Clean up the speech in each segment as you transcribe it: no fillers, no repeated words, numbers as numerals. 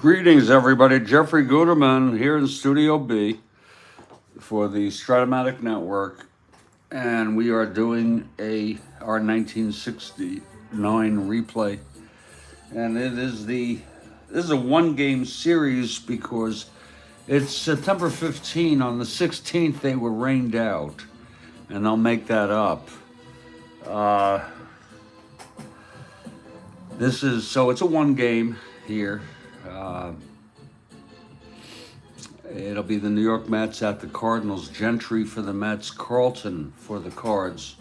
Greetings, everybody. Jeffrey Guterman here in Studio B for the Strat-O-Matic Network, and we are doing our 1969 replay. And this is a one-game series because it's September 15. On the 16th, they were rained out, and they'll make that up. It's a one game here. It'll be the New York Mets at the Cardinals. Gentry for the Mets, Carlton for the Cards.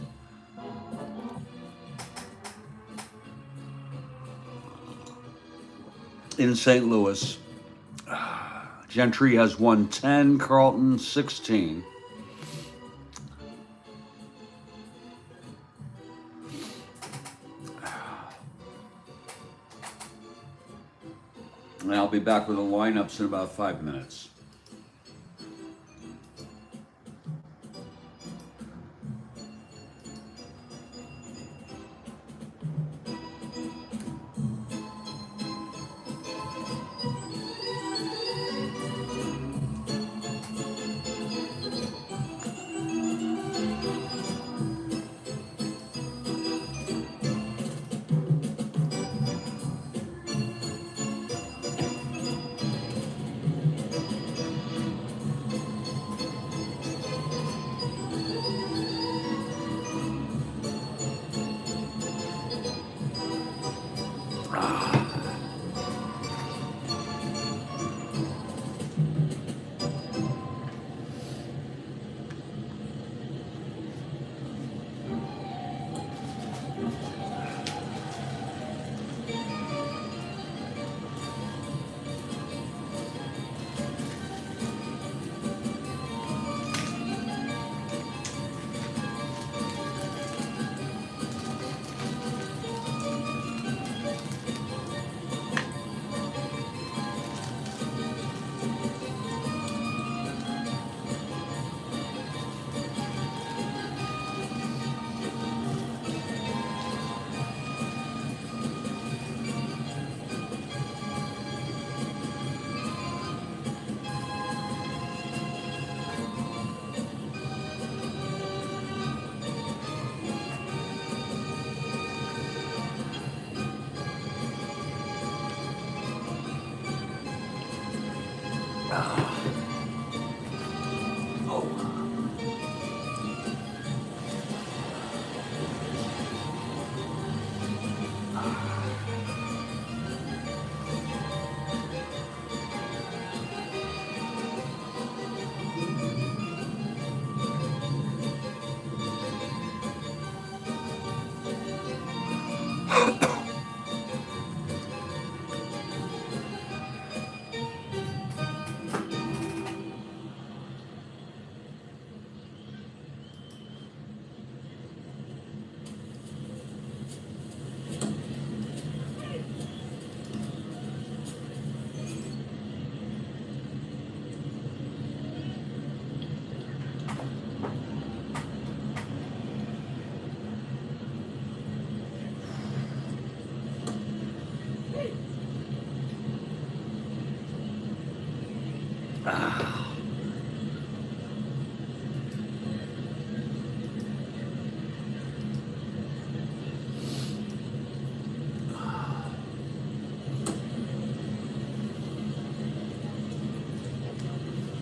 In St. Louis, Gentry has won 10, Carlton 16. And I'll be back with the lineups in about 5 minutes.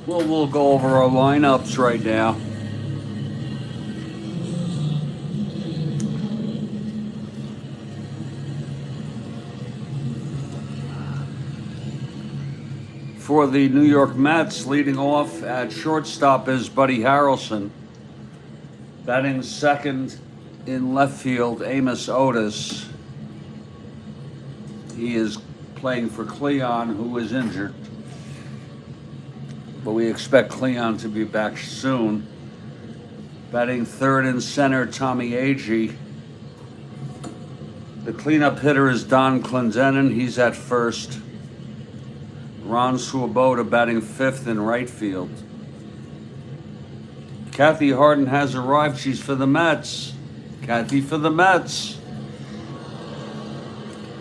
We'll go over our lineups right now. For the New York Mets, leading off at shortstop is Buddy Harrelson. Batting second in left field, Amos Otis. He is playing for Cleon, who is injured. But we expect Cleon to be back soon. Batting third and center, Tommy Agee. The cleanup hitter is Don Clendenin. He's at first. Ron Swoboda batting fifth in right field. Kathy Harden has arrived. She's for the Mets. Kathy for the Mets.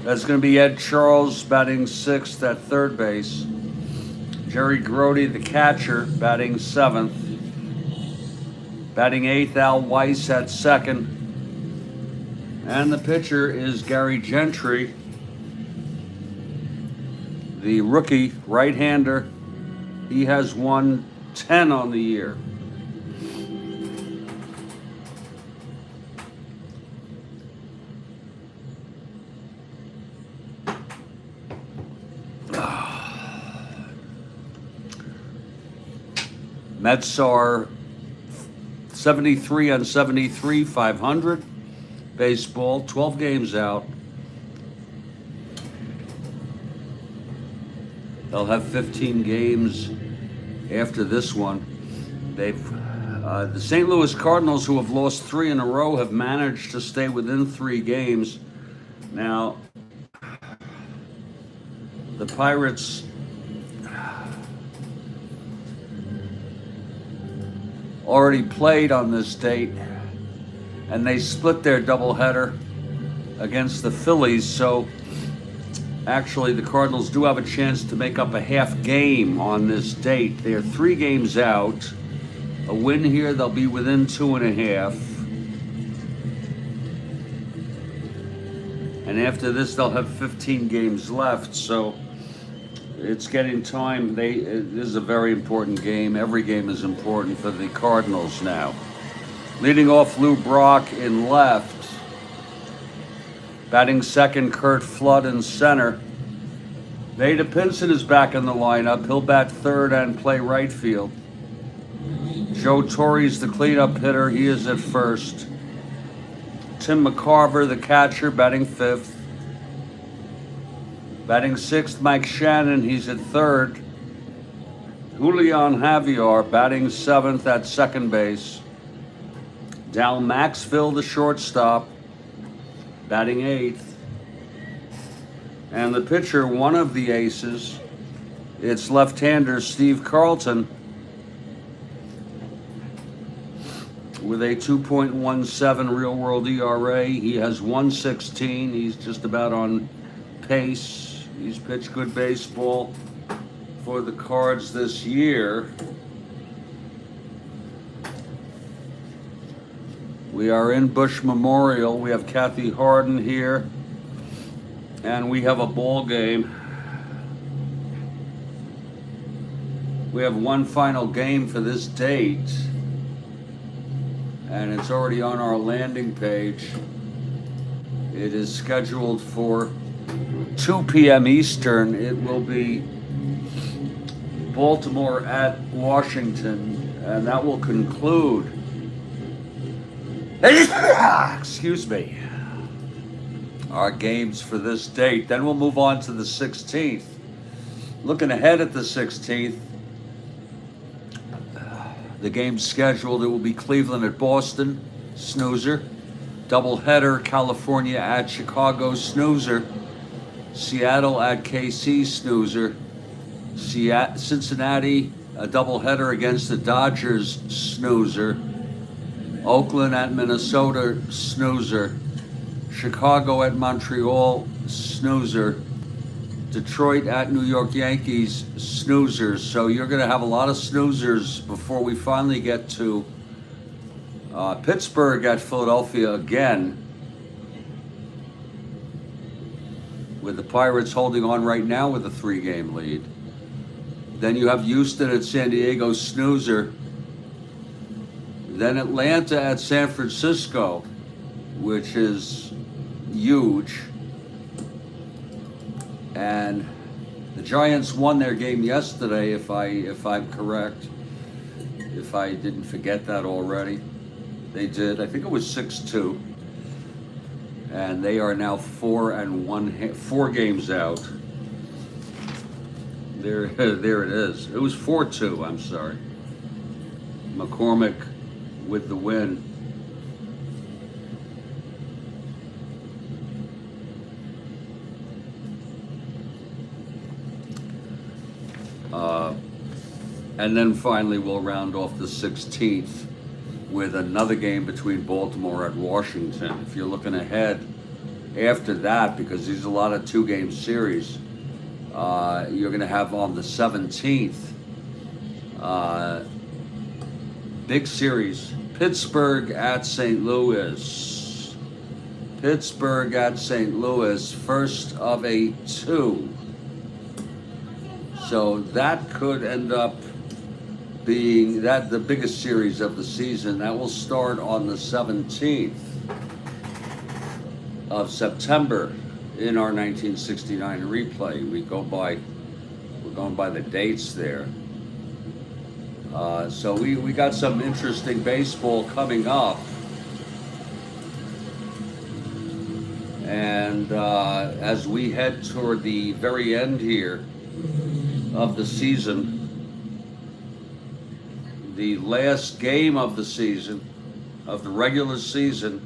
That's going to be Ed Charles batting 6th at third base. Jerry Grody, the catcher, batting 7th. Batting 8th, Al Weiss at 2nd. And the pitcher is Gary Gentry, the rookie right-hander. He has won 10 on the year. Mets are 73 on 73, 500. Baseball, 12 games out. They'll have 15 games after this one. The St. Louis Cardinals, who have lost 3 in a row, have managed to stay within 3 games. Now, the Pirates already played on this date, and they split their doubleheader against the Phillies, so actually the Cardinals do have a chance to make up a half game on this date. They're 3 games out. A win here, they'll be within 2.5. And after this, they'll have 15 games left, so it's getting time. This is a very important game. Every game is important for the Cardinals now. Leading off, Lou Brock in left. Batting second, Kurt Flood in center. Vada Pinson is back in the lineup. He'll bat third and play right field. Joe Torre's the cleanup hitter. He is at first. Tim McCarver, the catcher, batting fifth. Batting sixth, Mike Shannon, he's at third. Julian Javier batting seventh at second base. Dal Maxfield, the shortstop, batting eighth. And the pitcher, one of the aces, it's left-hander Steve Carlton with a 2.17 real-world ERA. He has 116. He's just about on pace. He's pitched good baseball for the Cards this year. We are in Bush Memorial. We have Kathy Harden here, and we have a ball game. We have one final game for this date, and it's already on our landing page. It is scheduled for 2 p.m. Eastern. It will be Baltimore at Washington, and that will conclude, excuse me, our games for this date. Then we'll move on to the 16th. Looking ahead at the 16th, the game's scheduled. It will be Cleveland at Boston, snoozer. Doubleheader, California at Chicago, snoozer. Seattle at KC, snoozer. Cincinnati, a doubleheader against the Dodgers, snoozer. Oakland at Minnesota, snoozer. Chicago at Montreal, snoozer. Detroit at New York Yankees, snoozers. So you're going to have a lot of snoozers before we finally get to Pittsburgh at Philadelphia again, with the Pirates holding on right now with a 3-game lead. Then you have Houston at San Diego, snoozer. Then Atlanta at San Francisco, which is huge. And the Giants won their game yesterday, if I'm correct. If I didn't forget that already. They did. I think it was 6-2. And they are now 4 games out. There it is. It was 4-2, I'm sorry. McCormick with the win. And then finally we'll round off the 16th with another game between Baltimore at Washington. If you're looking ahead after that, because these are a lot of two-game series, you're going to have on the 17th, big series, Pittsburgh at St. Louis. Pittsburgh at St. Louis, first of a two. So that could end up being the biggest series of the season. That will start on the 17th of September in our 1969 replay. We're going by the dates there. So we got some interesting baseball coming up. And as we head toward the very end here of the season, the last game of the season, of the regular season,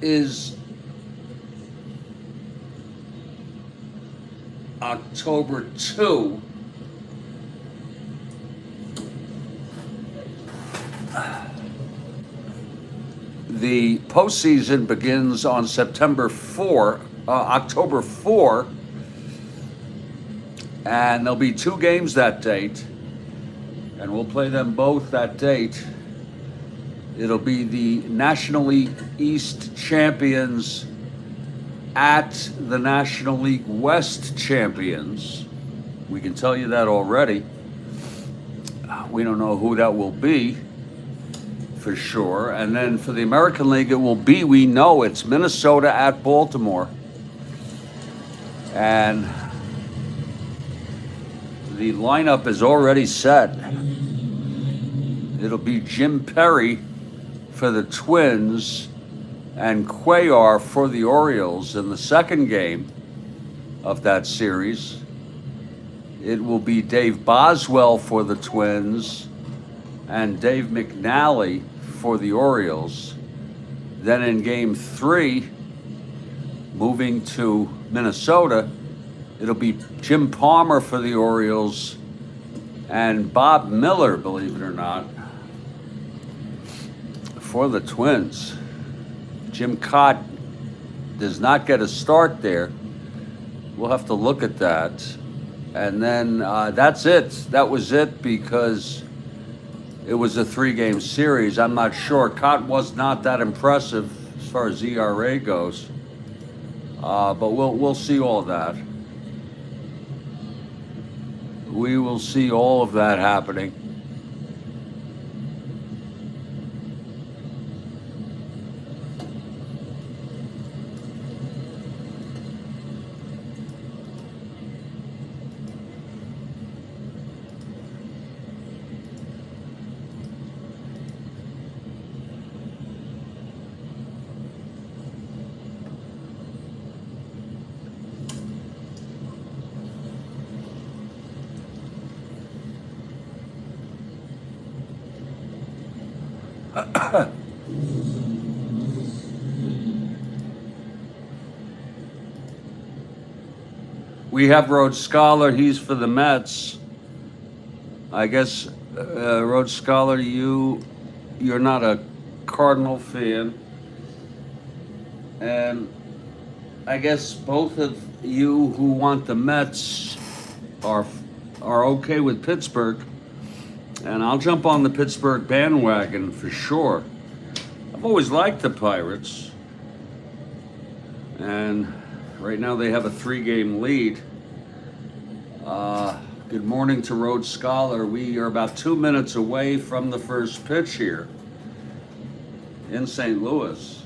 is October 2. The postseason begins on October 4, and there'll be two games that date, and we'll play them both that date. It'll be the National League East champions at the National League West champions. We can tell you that already. We don't know who that will be for sure. And then for the American League, we know it's Minnesota at Baltimore. And the lineup is already set. It'll be Jim Perry for the Twins and Cuellar for the Orioles in the second game of that series. It will be Dave Boswell for the Twins and Dave McNally for the Orioles. Then in game 3, moving to Minnesota, it'll be Jim Palmer for the Orioles and Bob Miller, believe it or not, for the Twins. Jim Cott does not get a start there. We'll have to look at that. And then that's it. That was it, because it was a 3-game series. I'm not sure. Cott was not that impressive as far as ERA goes. But we'll see all of that. We will see all of that happening. We have Rhodes Scholar. He's for the Mets. I guess, Rhodes Scholar, you're not a Cardinal fan. And I guess both of you who want the Mets are okay with Pittsburgh. And I'll jump on the Pittsburgh bandwagon for sure. I've always liked the Pirates. And right now they have a 3-game lead. Good morning to Rhodes Scholar. We are about 2 minutes away from the first pitch here in St. Louis.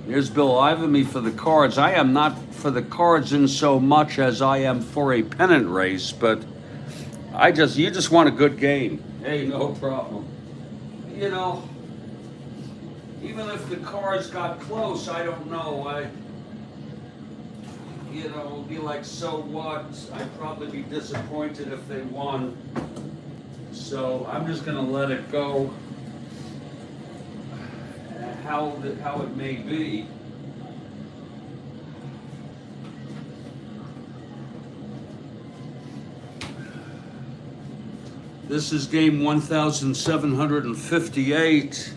Here's Bill Ivamy for the Cards. I am not for the Cards in so much as I am for a pennant race, but you just want a good game. Hey, no problem. You know, even if the Cards got close, I don't know. It'll be like, so what? I'd probably be disappointed if they won. So I'm just going to let it go how it may be. This is game 1758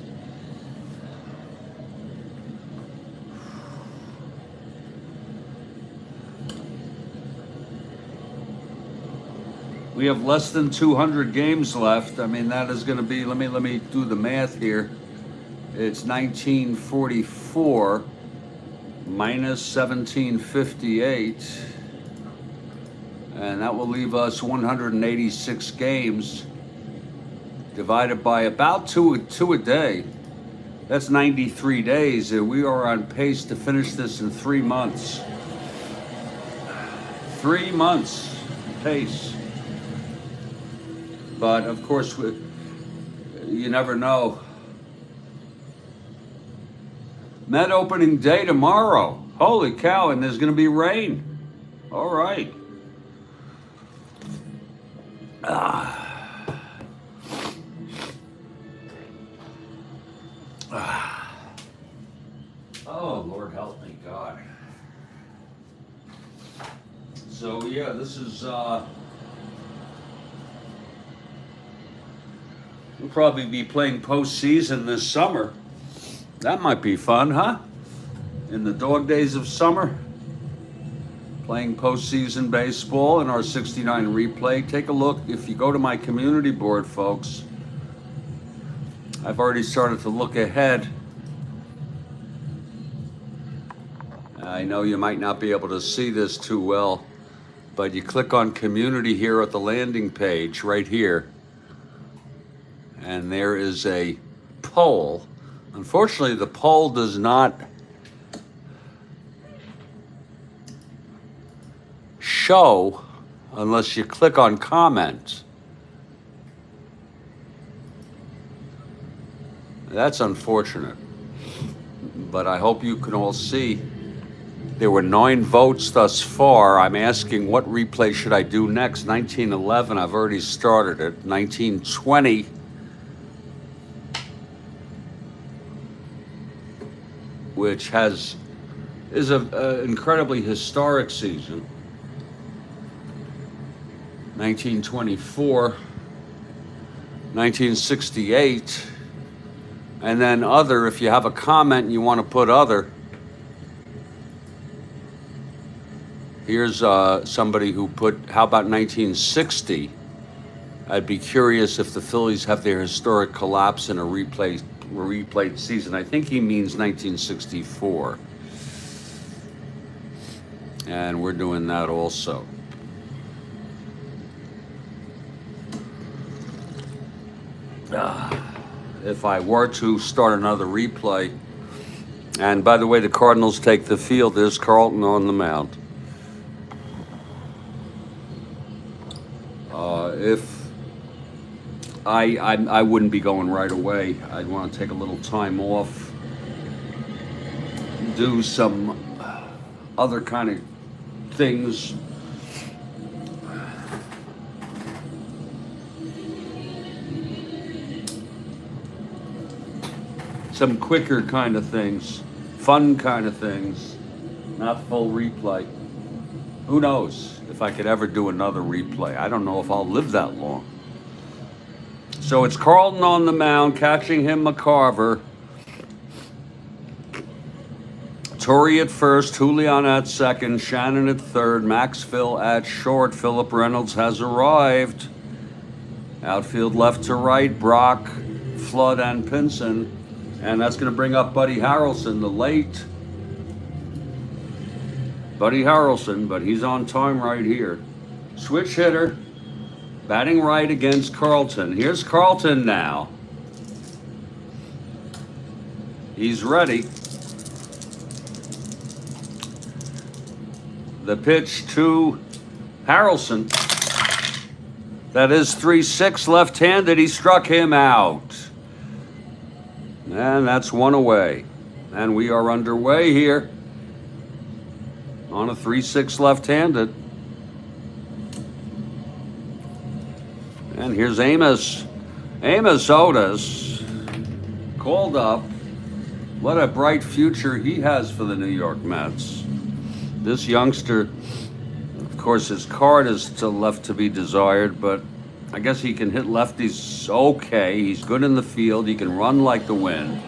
We have less than 200 games left. I mean, that is going to be, let me do the math here. It's 1944 minus 1758. And that will leave us 186 games divided by about two a day. That's 93 days. We are on pace to finish this in 3 months. 3 months pace. But of course, you never know. Met opening day tomorrow. Holy cow, and there's going to be rain. All right. Oh, Lord help me, God. So yeah, this is we'll probably be playing postseason this summer. That might be fun, huh? In the dog days of summer, playing postseason baseball in our 69 replay. Take a look. If you go to my community board, folks, I've already started to look ahead. I know you might not be able to see this too well, but you click on community here at the landing page right here, and there is a poll. Unfortunately, the poll does not show unless you click on comment. That's unfortunate, but I hope you can all see. There were 9 votes thus far. I'm asking what replay should I do next. 1911, I've already started it. 1920. Which is an incredibly historic season. 1924, 1968, and then other. If you have a comment and you want to put other, here's somebody who put, how about 1960? I'd be curious if the Phillies have their historic collapse in a replayed season. I think he means 1964. And we're doing that also. If I were to start another replay, and by the way, the Cardinals take the field. There's Carlton on the mound. If I wouldn't be going right away. I'd want to take a little time off, do some other kind of things. Some quicker kind of things, fun kind of things, not full replay. Who knows if I could ever do another replay. I don't know if I'll live that long. So it's Carlton on the mound, catching him McCarver. Torrey at first, Julian at second, Shannon at third, Maxville at short. Philip Reynolds has arrived. Outfield left to right, Brock, Flood, and Pinson. And that's going to bring up Buddy Harrelson, the late Buddy Harrelson, but he's on time right here. Switch hitter, batting right against Carlton. Here's Carlton now. He's ready. The pitch to Harrelson. That is 3-6 left-handed. He struck him out. And that's one away. And we are underway here on a 3-6 left-handed. And here's Amos. Amos Otis called up. What a bright future he has for the New York Mets. This youngster, of course, his card is still left to be desired, but I guess he can hit lefties okay. He's good in the field. He can run like the wind.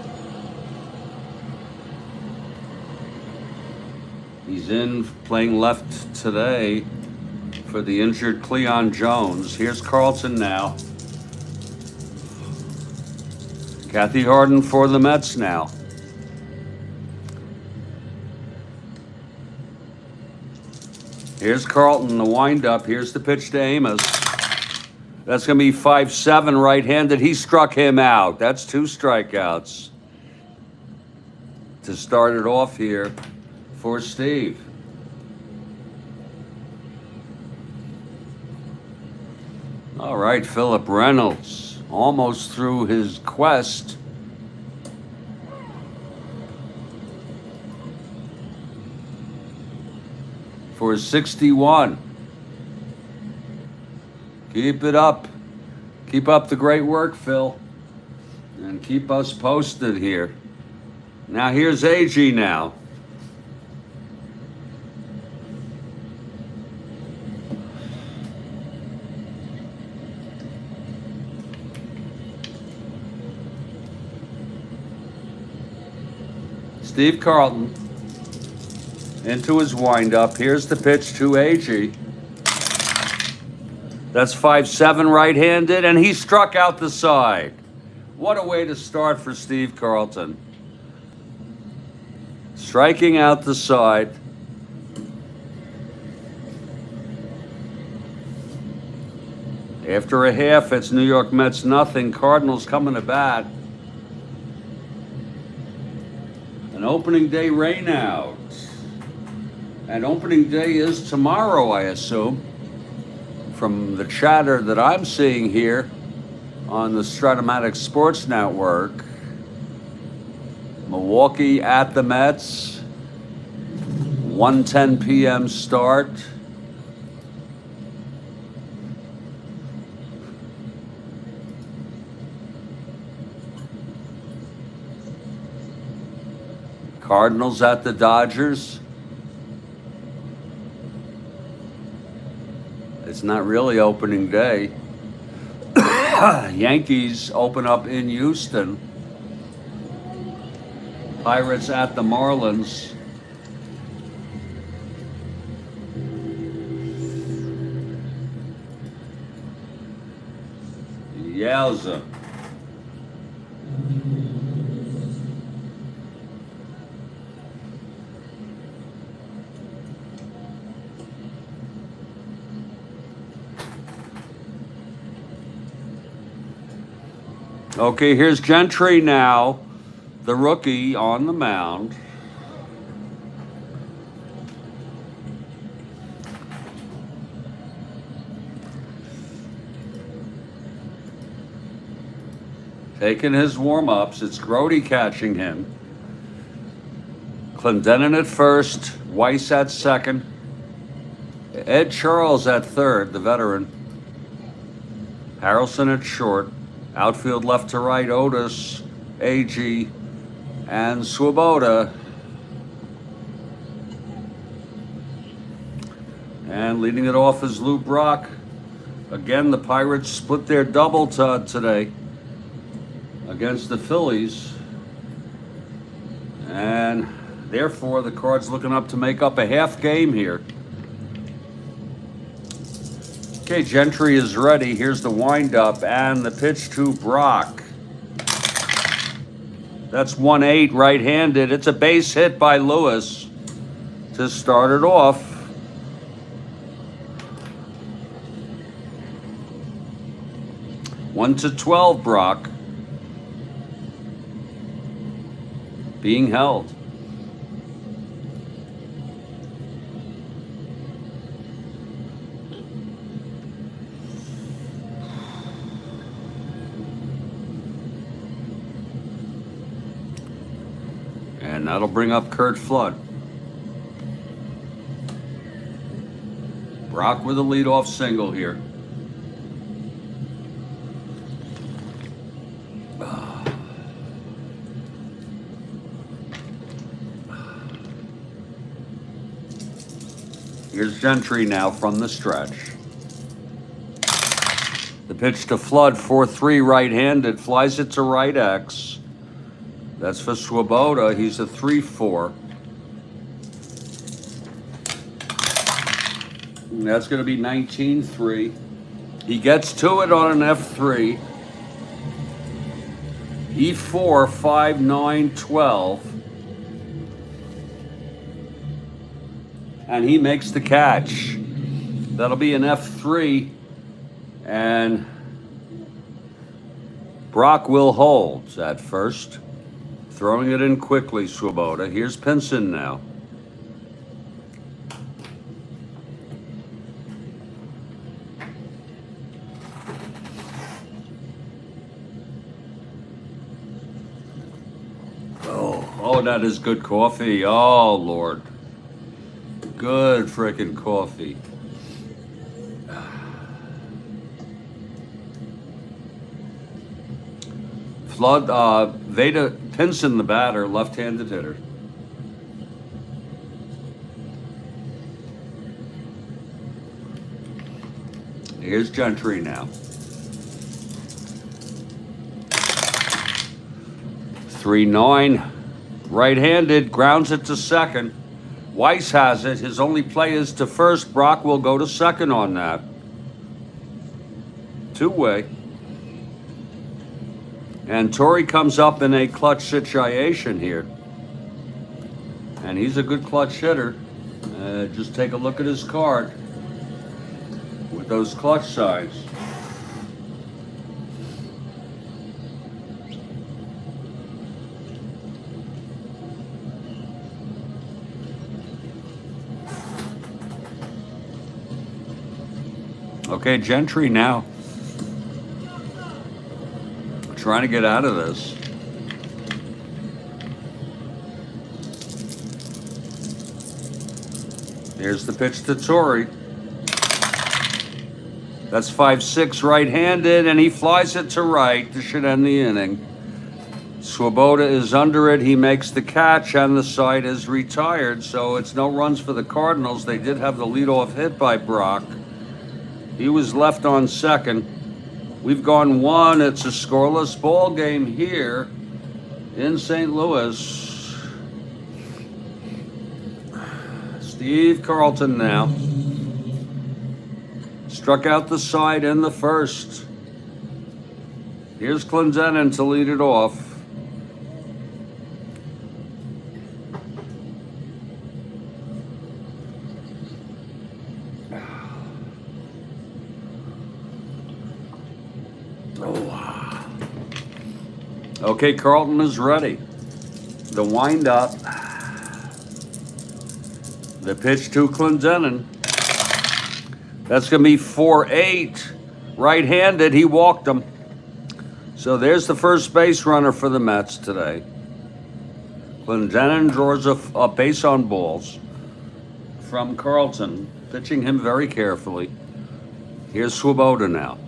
He's in playing left today for the injured Cleon Jones. Here's Carlton now. Kathy Harden for the Mets now. Here's Carlton, the windup. Here's the pitch to Amos. That's going to be 5-7 right-handed. He struck him out. That's 2 strikeouts to start it off here for Steve. All right, Philip Reynolds almost through his quest. For 61. Keep it up. Keep up the great work, Phil. And keep us posted here. Now here's AG now. Steve Carlton into his windup. Here's the pitch to AG. That's 5-7 right-handed, and he struck out the side. What a way to start for Steve Carlton. Striking out the side. After a half, it's New York Mets nothing. Cardinals coming to bat. An opening day rainout. And opening day is tomorrow, I assume, from the chatter that I'm seeing here on the Strat-O-Matic Sports Network. Milwaukee at the Mets, 1:10 p.m. start. Cardinals at the Dodgers. It's not really opening day. Yankees open up in Houston. Pirates at the Marlins. Yowza. Okay, here's Gentry now, the rookie on the mound. Taking his warm-ups. It's Grody catching him. Clendenin at first, Weiss at second, Ed Charles at third, the veteran. Harrelson at short. Outfield left to right, Otis, AG, and Swoboda. And leading it off is Lou Brock. Again, the Pirates split their double today against the Phillies. And therefore, the Cards looking up to make up a half game here. Okay, Gentry is ready. Here's the windup and the pitch to Brock. That's 1-8 right-handed. It's a base hit by Lewis to start it off. One to 12, Brock. Being held. And that'll bring up Kurt Flood. Brock with a leadoff single here. Here's Gentry now from the stretch. The pitch to Flood, 4-3 right-handed, flies it to right X. That's for Swoboda. He's a 3-4. That's going to be 19-3. He gets to it on an F3. E4, 5, 9, 12. And he makes the catch. That'll be an F3. And Brock will hold at first. Throwing it in quickly, Swoboda. Here's Pinson now. Oh, that is good coffee. Oh, Lord. Good frickin' coffee. Veda Pinson, the batter, left-handed hitter. Here's Gentry now. 3-9. Right-handed, grounds it to second. Weiss has it. His only play is to first. Brock will go to second on that. Two-way. And Torrey comes up in a clutch situation here. And he's a good clutch hitter. Just take a look at his card with those clutch signs. Okay, Gentry now. Trying to get out of this. Here's the pitch to Torrey. That's 5-6 right-handed, and he flies it to right. This should end the inning. Swoboda is under it. He makes the catch, and the side is retired, so it's no runs for the Cardinals. They did have the leadoff hit by Brock. He was left on second. We've gone one. It's a scoreless ball game here in St. Louis. Steve Carlton now. Struck out the side in the first. Here's Clendenin to lead it off. Okay, Carlton is ready. The wind-up. The pitch to Clendenin. That's going to be 4-8. Right-handed, he walked him. So there's the first base runner for the Mets today. Clendenin draws a base on balls from Carlton, pitching him very carefully. Here's Swoboda now.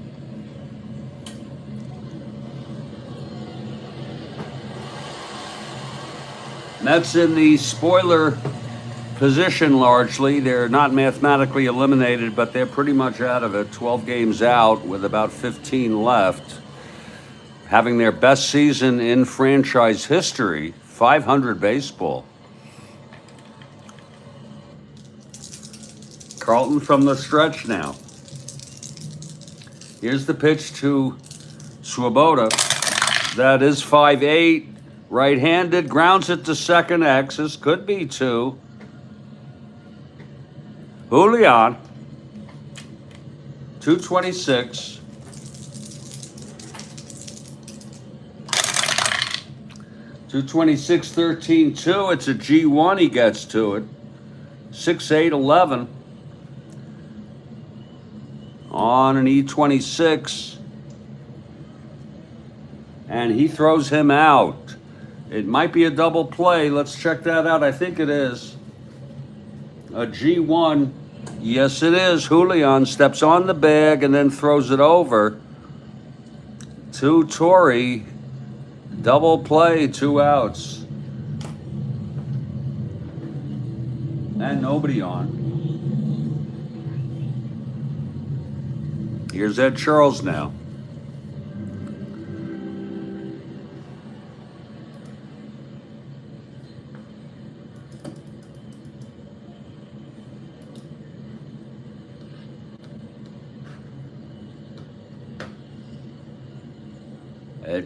Mets in the spoiler position largely. They're not mathematically eliminated, but they're pretty much out of it. 12 games out with about 15 left. Having their best season in franchise history, 500 baseball. Carlton from the stretch now. Here's the pitch to Swoboda. That is 5-8. Right-handed, grounds it to second axis. Could be two. Julian. 226. .226, 13-2. It's a G1. He gets to it. 6-8, 11. On an E26. And he throws him out. It might be a double play. Let's check that out. I think it is. A G1. Yes, it is. Julian steps on the bag and then throws it over to Torrey. Double play, 2 outs. And nobody on. Here's Ed Charles now.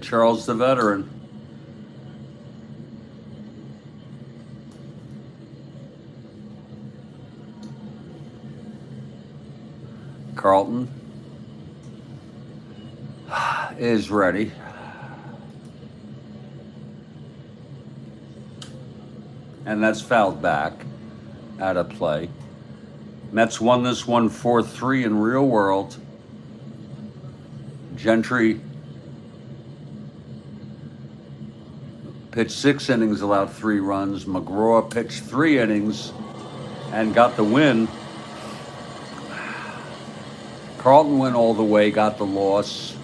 Charles the veteran. Carlton is ready. And that's fouled back out of play. Mets won this one 4-3 in real world. Gentry pitched 6 innings, allowed 3 runs. McGraw pitched 3 innings and got the win. Carlton went all the way, got the loss.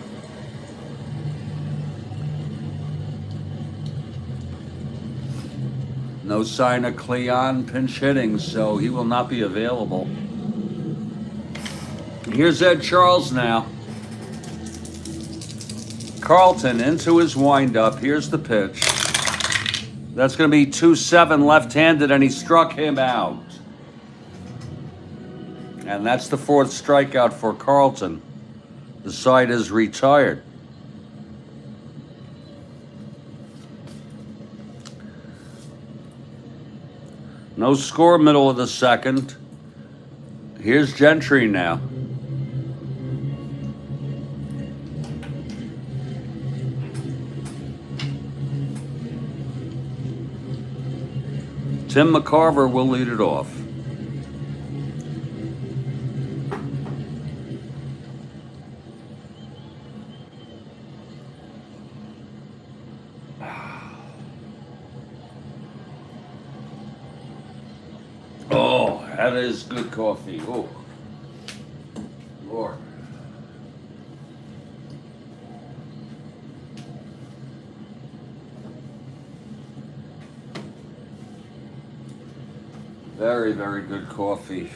No sign of Cleon pinch hitting, so he will not be available. Here's Ed Charles now. Carlton into his windup. Here's the pitch. That's going to be 2-7 left-handed, and he struck him out. And that's the 4th strikeout for Carlton. The side is retired. No score, middle of the 2nd. Here's Gentry now. Tim McCarver will lead it off. Oh, that is good coffee. Oh, Lord. Very, very good coffee.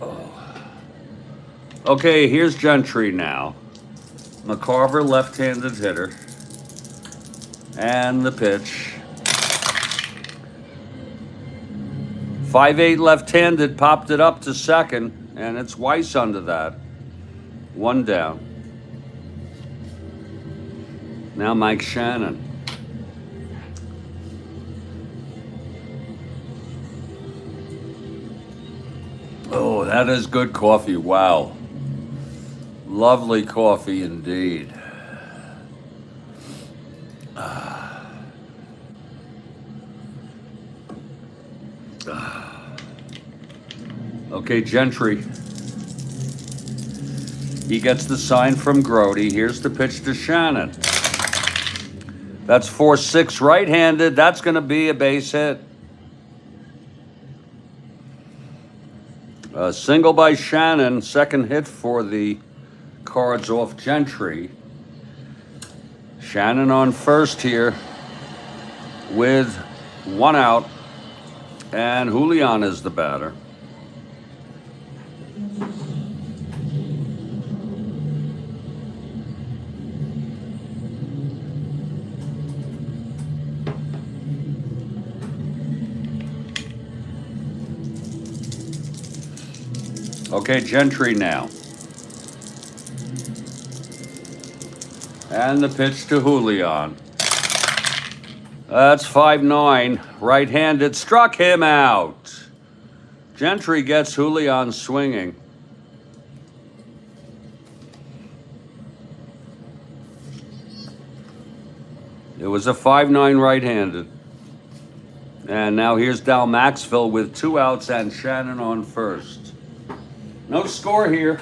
Oh. Okay, here's Gentry now. McCarver, left-handed hitter. And the pitch. 5'8" left-handed, popped it up to second, and it's Weiss under that. 1 down. Now Mike Shannon. Oh, that is good coffee. Wow. Lovely coffee indeed. Okay, Gentry. He gets the sign from Grody. Here's the pitch to Shannon. That's 4-6 right-handed. That's going to be a base hit. A single by Shannon. Second hit for the Cards off Gentry. Shannon on first here with 1 out. And Julian is the batter. Okay, Gentry now. And the pitch to Julian. That's 5-9. Right-handed. Struck him out. Gentry gets Julian swinging. It was a 5-9 right-handed. And now here's Dal Maxville with 2 outs and Shannon on first. No score here.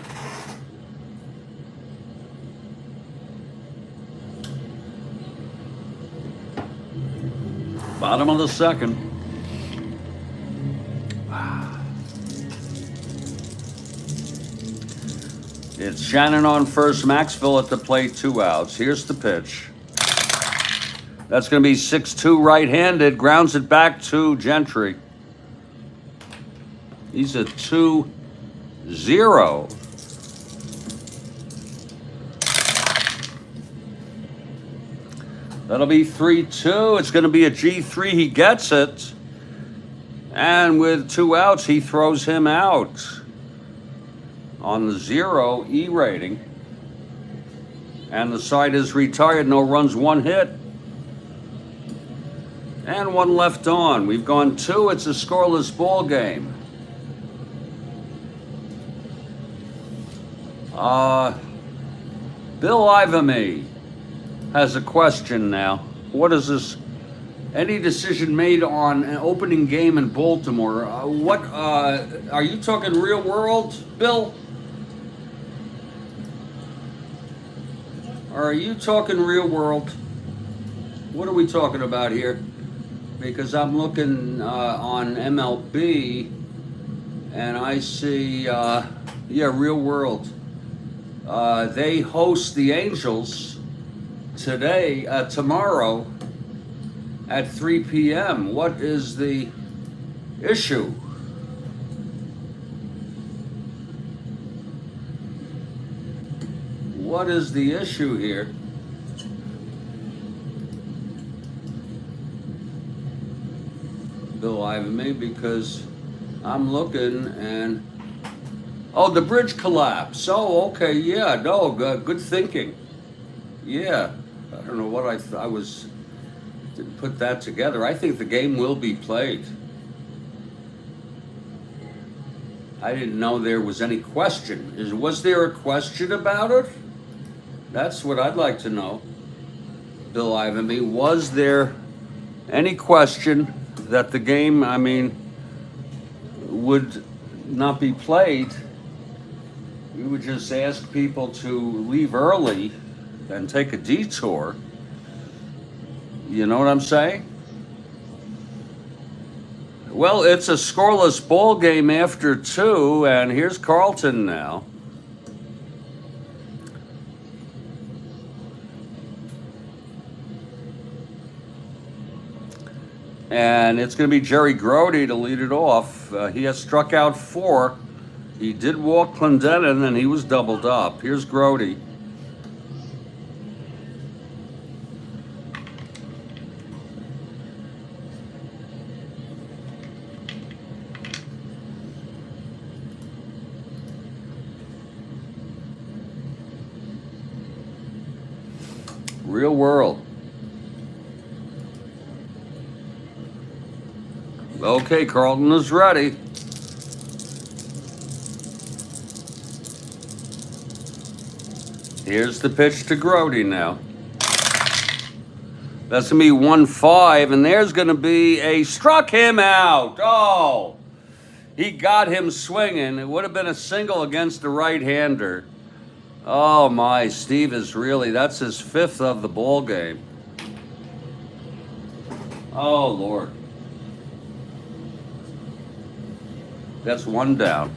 Bottom of the 2nd. It's Shannon on first, Maxville at the plate, 2 outs. Here's the pitch. That's going to be 6-2 right-handed. Grounds it back to Gentry. He's a 2-0. That'll be 3-2. It's going to be a G3. He gets it. And with 2 outs, he throws him out on the 0 E rating. And the side is retired. No runs, one hit. And one left on. We've gone 2. It's a scoreless ball game. Bill Ivamy has a question now. What is this? Any decision made on an opening game in Baltimore? What are you talking real world, Bill? Are you talking real world? What are we talking about here? Because I'm looking on MLB and I see, yeah, real world. They host the Angels tomorrow at 3 p.m. What is the issue? What is the issue here? Bill Ivamy, because I'm looking and oh, the bridge collapse. Oh, okay, yeah, no, good thinking. Yeah, I don't know what I didn't put that together. I think the game will be played. I didn't know there was any question. Was there a question about it? That's what I'd like to know. Bill Ivamy, was there any question that the game, would not be played? We would just ask people to leave early and take a detour. You know what I'm saying? Well, it's a scoreless ball game after 2, and here's Carlton now. And it's going to be Jerry Grody to lead it off. He has struck out 4. He did walk Clendenin, and he was doubled up. Here's Grody. Real world. Okay, Carlton is ready. Here's the pitch to Grody now. That's going to be 1-5, and there's going to be a struck him out. Oh, he got him swinging. It would have been a single against the right-hander. Oh, my, Steve is really, that's his 5th of the ball game. Oh, Lord. That's 1 down.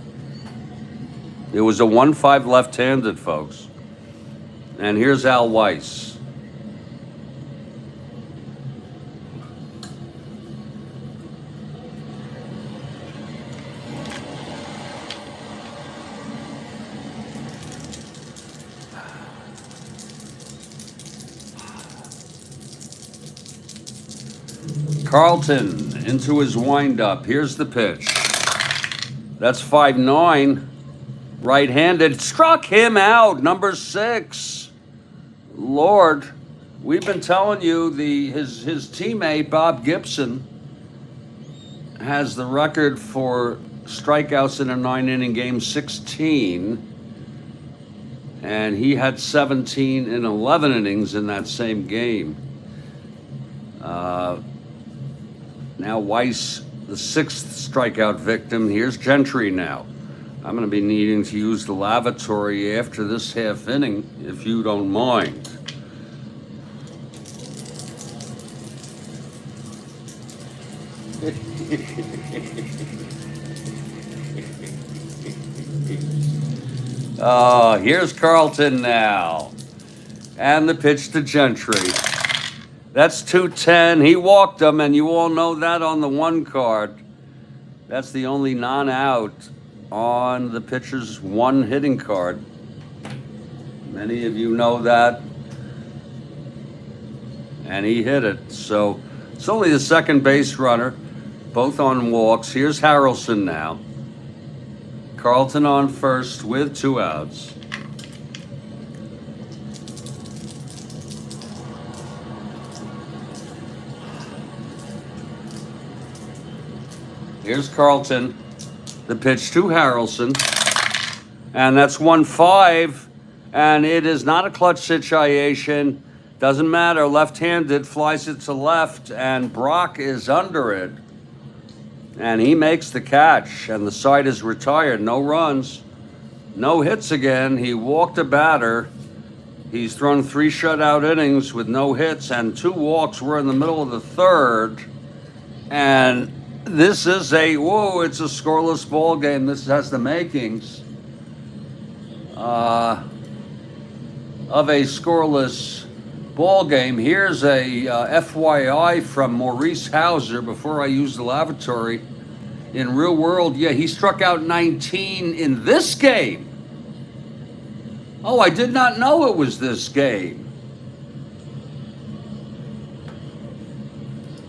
It was a 1-5 left-handed, folks. And here's Al Weiss. Carlton into his windup. Here's the pitch. That's 5-9. Right-handed. Struck him out. Number 6. Lord, we've been telling you his teammate Bob Gibson has the record for strikeouts in a 9-inning game, 16. And he had 17 in 11 innings in that same game. Now Weiss, the 6th strikeout victim. Here's Gentry now. I'm going to be needing to use the lavatory after this half inning, if you don't mind. Here's Carlton now. And the pitch to Gentry. That's 2-10. He walked him, and you all know that on the 1 card. That's the only non-out on the pitcher's 1 hitting card. Many of you know that. And he hit it. So it's only the second base runner, both on walks. Here's Harrelson now. Carlton on first with 2 outs. Here's Carlton. The pitch to Harrelson. And that's 1-5. And it is not a clutch situation. Doesn't matter. Left-handed, flies it to left, and Brock is under it. And he makes the catch, and the side is retired. No runs, no hits again. He walked a batter. He's thrown 3 shutout innings with no hits and 2 walks. We're in the middle of the third. And this is it's a scoreless ball game. This has the makings of a scoreless ball game. Here's a FYI from Maurice Hauser before I use the lavatory. In real world, he struck out 19 in this game. Oh, I did not know it was this game.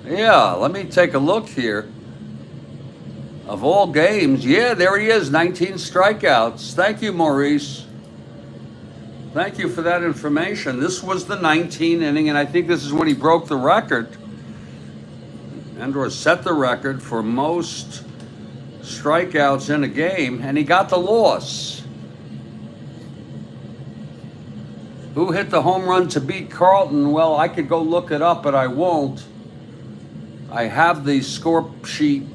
Yeah, let me take a look here. Of all games, there he is, 19 strikeouts. Thank you, Maurice. Thank you for that information. This was the 19th inning, and I think this is when he broke the record or set the record for most strikeouts in a game, and he got the loss. Who hit the home run to beat Carlton? Well, I could go look it up, but I won't. I have the score sheet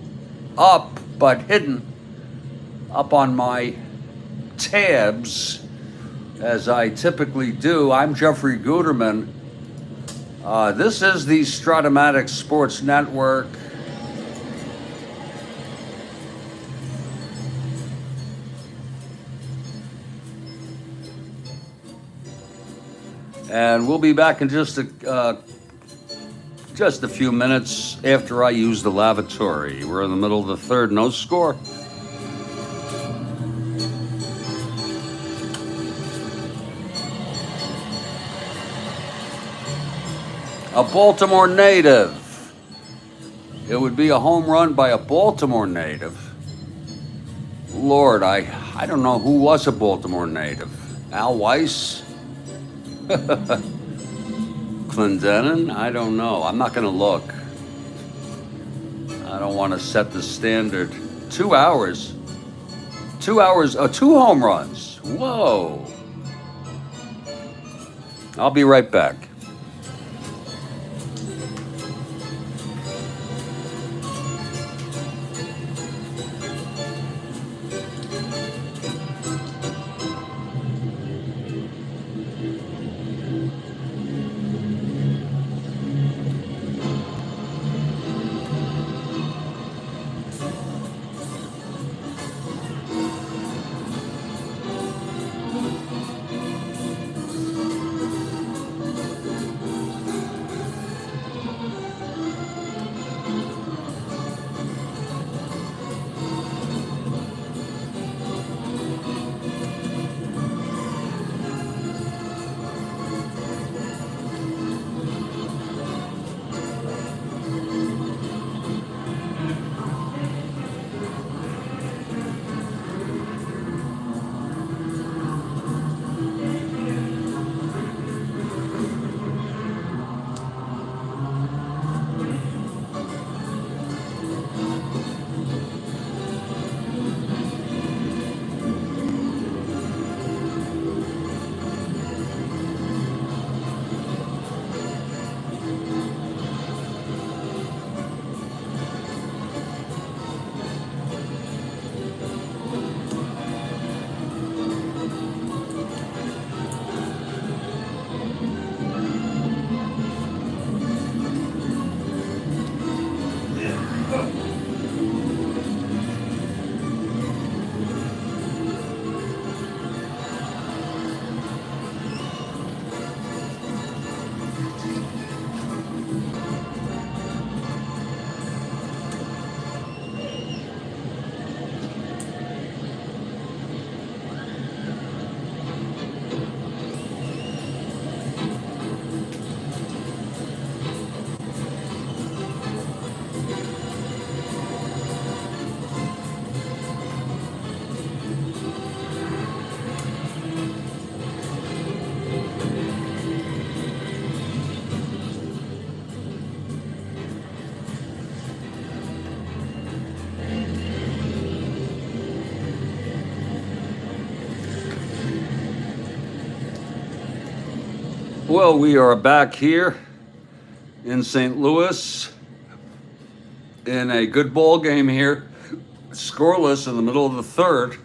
up, but hidden up on my tabs, as I typically do. I'm Jeffrey Guterman. This is the Strat-O-Matic Sports Network. And we'll be back in just a few minutes after I use the lavatory. We're in the middle of the third, no score. A Baltimore native. It would be a home run by a Baltimore native. Lord, I don't know who was a Baltimore native. Al Weiss? Clendenin? I don't know. I'm not going to look. I don't want to set the standard. 2 hours. 2 hours, 2 home runs. Whoa. I'll be right back. Well, we are back here in St. Louis in a good ball game here, scoreless in the middle of the third.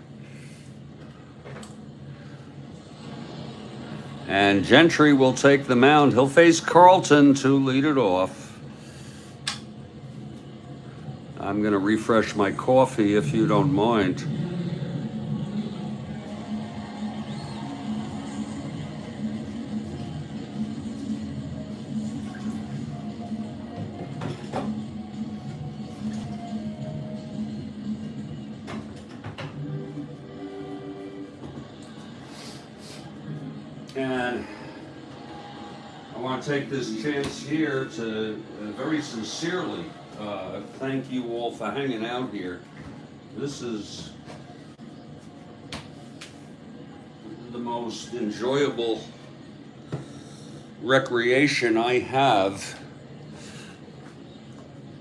And Gentry will take the mound. He'll face Carlton to lead it off. I'm going to refresh my coffee if you don't mind. And I want to take this chance here to very sincerely thank you all for hanging out here. This is the most enjoyable recreation I have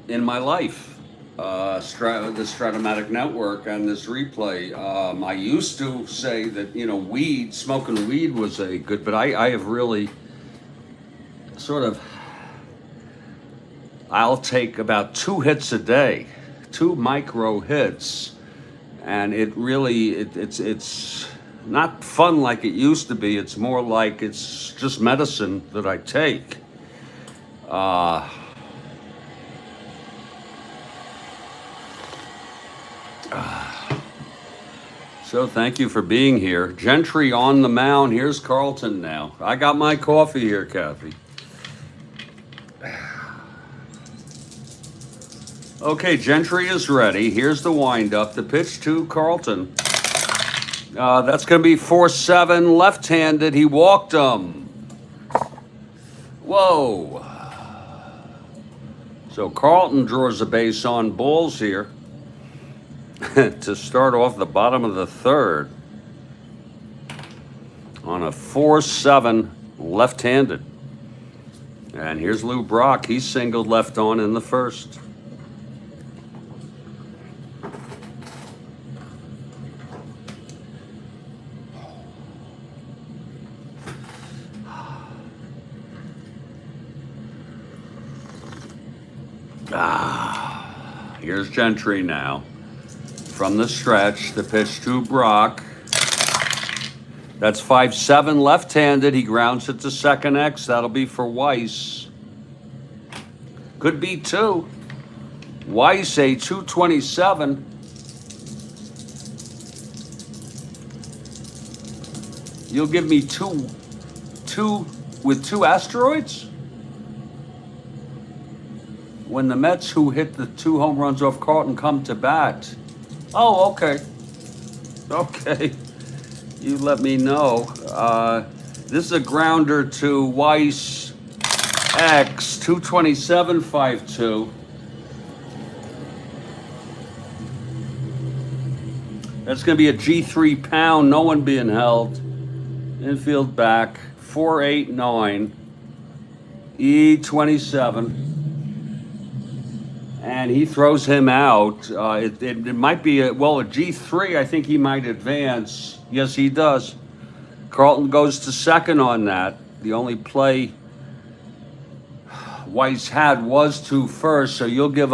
in my life. The Strat-O-Matic network and this replay. I used to say that, smoking weed was good, but I have really sort of, I'll take about 2 hits a day, 2 micro hits, and it really, it's not fun like it used to be. It's more like it's just medicine that I take. So thank you for being here. Gentry on the mound. Here's Carlton now. I got my coffee here, Kathy. Okay, Gentry is ready. Here's the windup. The pitch to Carlton. That's going to be 4-7 left-handed. He walked him. Whoa. So Carlton draws a base on balls here to start off the bottom of the third on a 4-7 left-handed. And here's Lou Brock. He's singled left on in the first. Here's Gentry now. From the stretch, the pitch to Brock. That's 5-7 left-handed. He grounds it to second X. That'll be for Weiss. Could be 2. Weiss, a 227. You'll give me two with 2 asteroids? When the Mets, who hit the 2 home runs off Carlton, come to bat. Oh, okay. Okay. You let me know. This is a grounder to Weiss X, 227.52. That's going to be a G3 pound, no one being held. Infield back, 4-8-9. E27. And he throws him out. It might be a G3. I think he might advance. Yes, he does. Carlton goes to second on that. The only play Weiss had was to first. So you'll give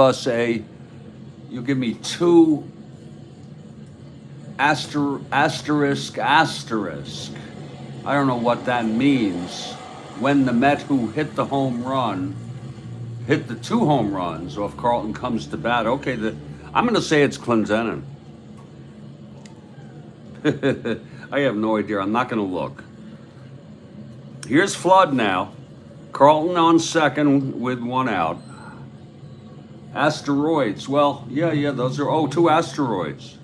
me 2 asterisk. I don't know what that means. When the Met, who hit the home run, hit the 2 home runs off Carlton, comes to bat. Okay, I'm going to say it's Clendenin. I have no idea. I'm not going to look. Here's Flood now. Carlton on second with 1 out. Asteroids. Well, yeah, those are, 2 asteroids.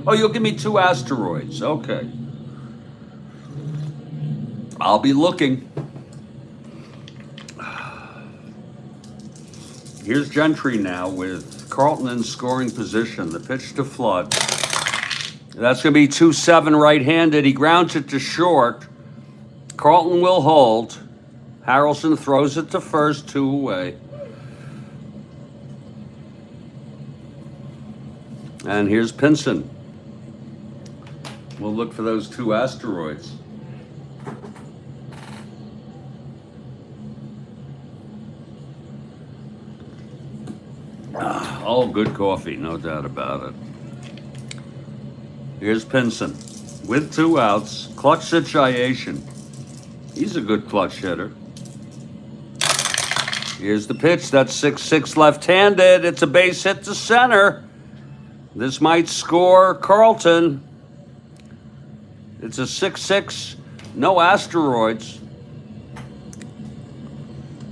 Oh, you'll give me 2 asteroids. Okay. I'll be looking. Here's Gentry now with Carlton in scoring position. The pitch to Flood. That's going to be 2-7 right-handed. He grounds it to short. Carlton will hold. Harrelson throws it to first, 2 away. And here's Pinson. We'll look for those 2 asteroids. Oh, good coffee, no doubt about it. Here's Pinson with 2 outs. Clutch situation. He's a good clutch hitter. Here's the pitch. That's 6-6 left-handed. It's a base hit to center. This might score Carlton. It's a 6-6. No asteroids.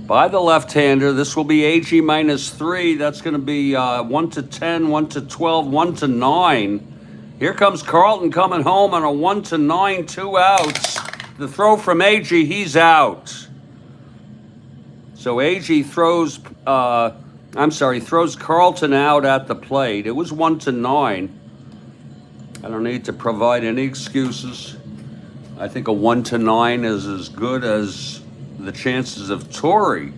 By the left-hander, this will be AG -3. That's going to be 1-10, 1-12, 1-9. Here comes Carlton coming home on a 1-9, 2 outs. The throw from AG, he's out. So AG throws Carlton out at the plate. It was 1-9. I don't need to provide any excuses. I think a 1-9 is as good as the chances of Torrey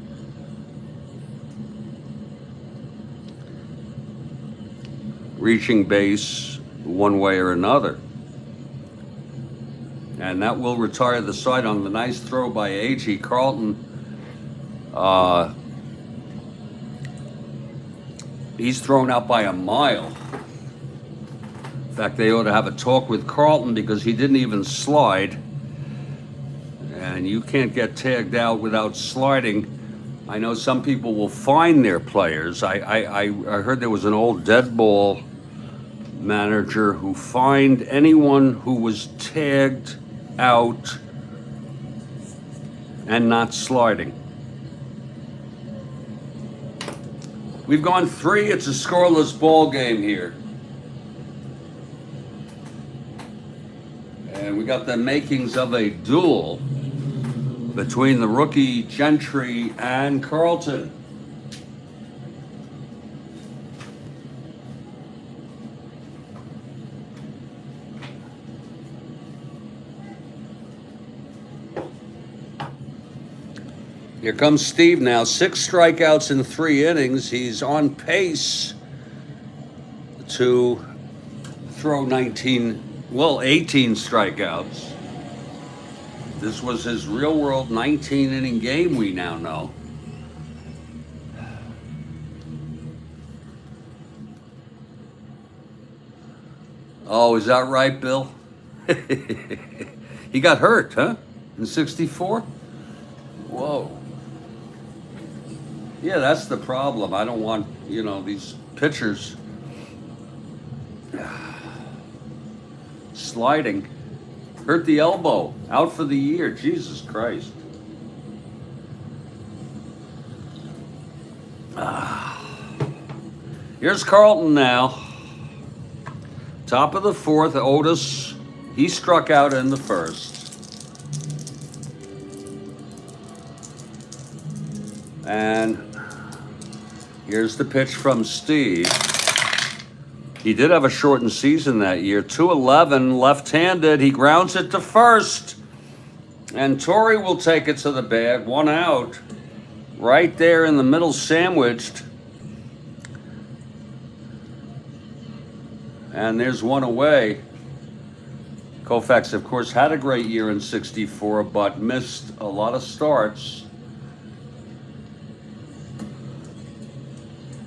reaching base one way or another. And that will retire the side on the nice throw by AG. Carlton, he's thrown out by a mile. In fact, they ought to have a talk with Carlton because he didn't even slide. And you can't get tagged out without sliding. I know some people will fine their players. I heard there was an old dead ball manager who fined anyone who was tagged out and not sliding. We've gone 3. It's a scoreless ball game here. And we got the makings of a duel between the rookie Gentry and Carlton. Here comes Steve now. 6 strikeouts in 3 innings. He's on pace to throw 18 strikeouts. This was his real-world 19-inning game, we now know. Oh, is that right, Bill? He got hurt, huh? In 64? Whoa. Yeah, that's the problem. I don't want, these pitchers sliding. Hurt the elbow. Out for the year. Jesus Christ. Here's Carlton now. Top of the 4th. Otis, he struck out in the 1st. And here's the pitch from Steve. He did have a shortened season that year. 2-11, left-handed. He grounds it to first. And Torrey will take it to the bag. 1 out. Right there in the middle, sandwiched. And there's 1 away. Koufax, of course, had a great year in 64, but missed a lot of starts.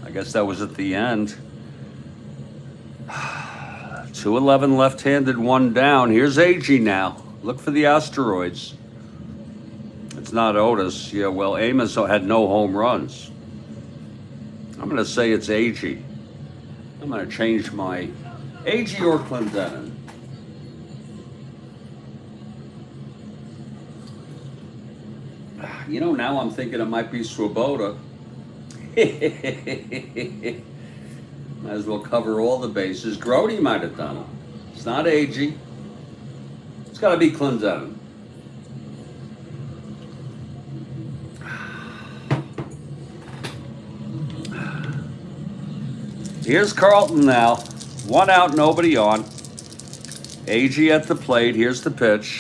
I guess that was at the end. 2-11 left-handed, 1 down. Here's AG now. Look for the asteroids. It's not Otis. Yeah, well, Amos had no home runs. I'm going to say it's AG. I'm going to change my AG or Clendenin. Now I'm thinking it might be Swoboda. Might as well cover all the bases. Grody might have done it. It's not AG. It's got to be Clendenin. Here's Carlton now. 1 out, nobody on. AG at the plate. Here's the pitch.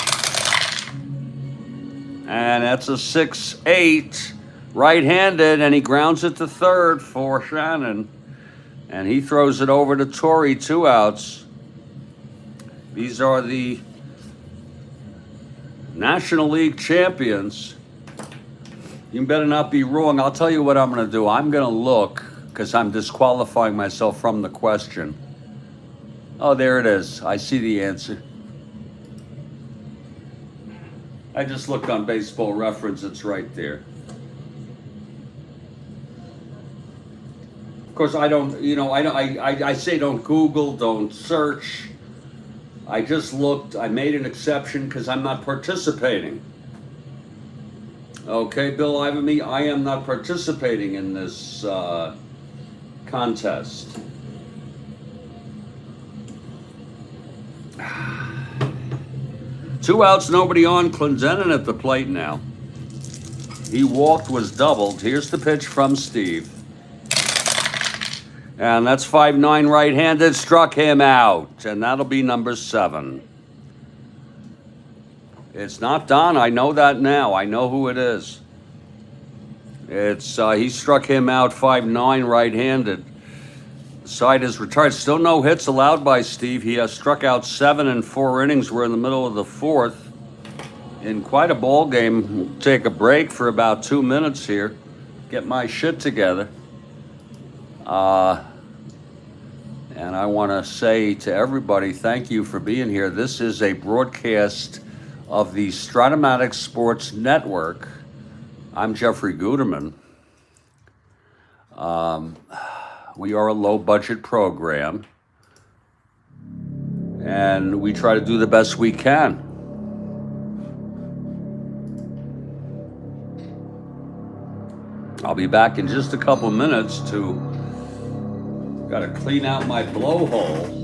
And that's a 6-8. Right-handed, and he grounds it to 3rd for Shannon. And he throws it over to Torrey, 2 outs. These are the National League champions. You better not be wrong. I'll tell you what I'm going to do. I'm going to look, because I'm disqualifying myself from the question. Oh, there it is. I see the answer. I just looked on Baseball Reference. It's right there. Of course, I don't, I say don't Google, don't search. I just looked. I made an exception because I'm not participating. Okay, Bill Ivanme, I am not participating in this contest. Two outs, nobody on. Clendenin at the plate now. He walked, was doubled. Here's the pitch from Steve. And that's 5'9" right-handed. Struck him out. And that'll be number 7. It's not Don. I know that now. I know who it is. It's he struck him out 5'9" right-handed. The side is retired. Still no hits allowed by Steve. He has struck out 7 in 4 innings. We're in the middle of the 4th. In quite a ball game. We'll take a break for about 2 minutes here. Get my shit together. And I want to say to everybody, thank you for being here. This is a broadcast of the Strat-O-Matic Sports Network. I'm Jeffrey Guterman. We are a low-budget program, and we try to do the best we can. I'll be back in just a couple minutes to got to clean out my blowhole.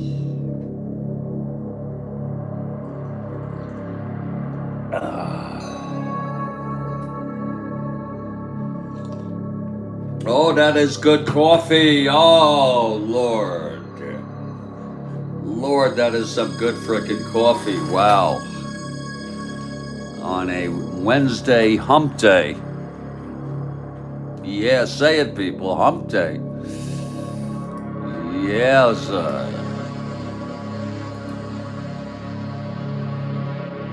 Oh, that is good coffee. Oh, Lord. Lord, that is some good frickin' coffee. Wow. On a Wednesday hump day. Yeah, say it, people. Hump day. Yes.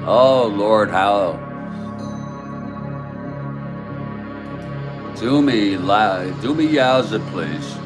Oh, Lord, how... Do me yowza, please.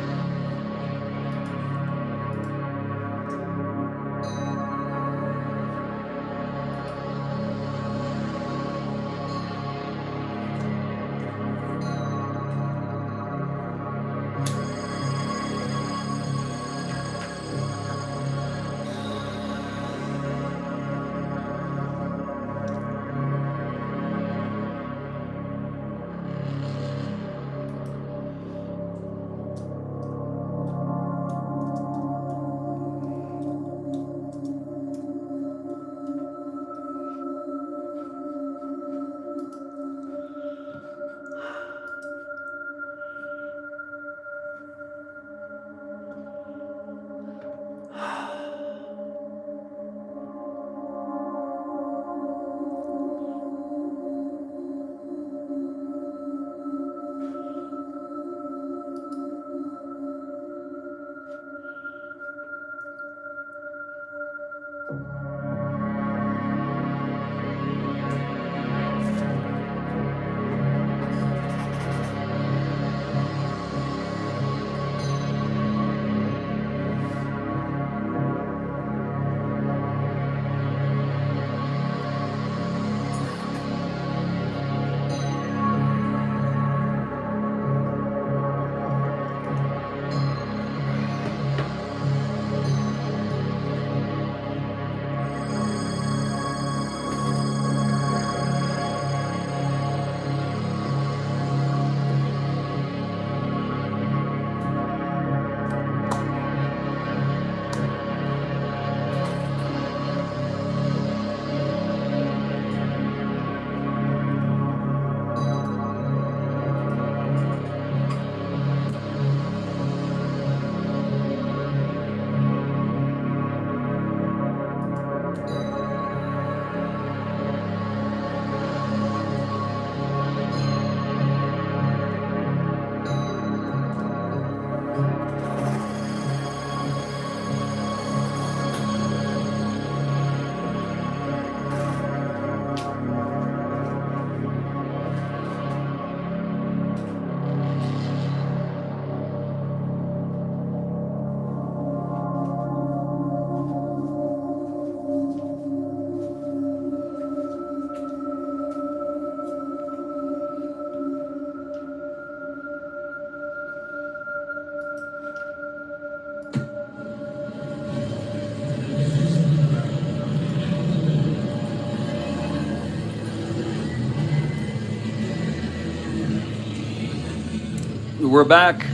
We're back.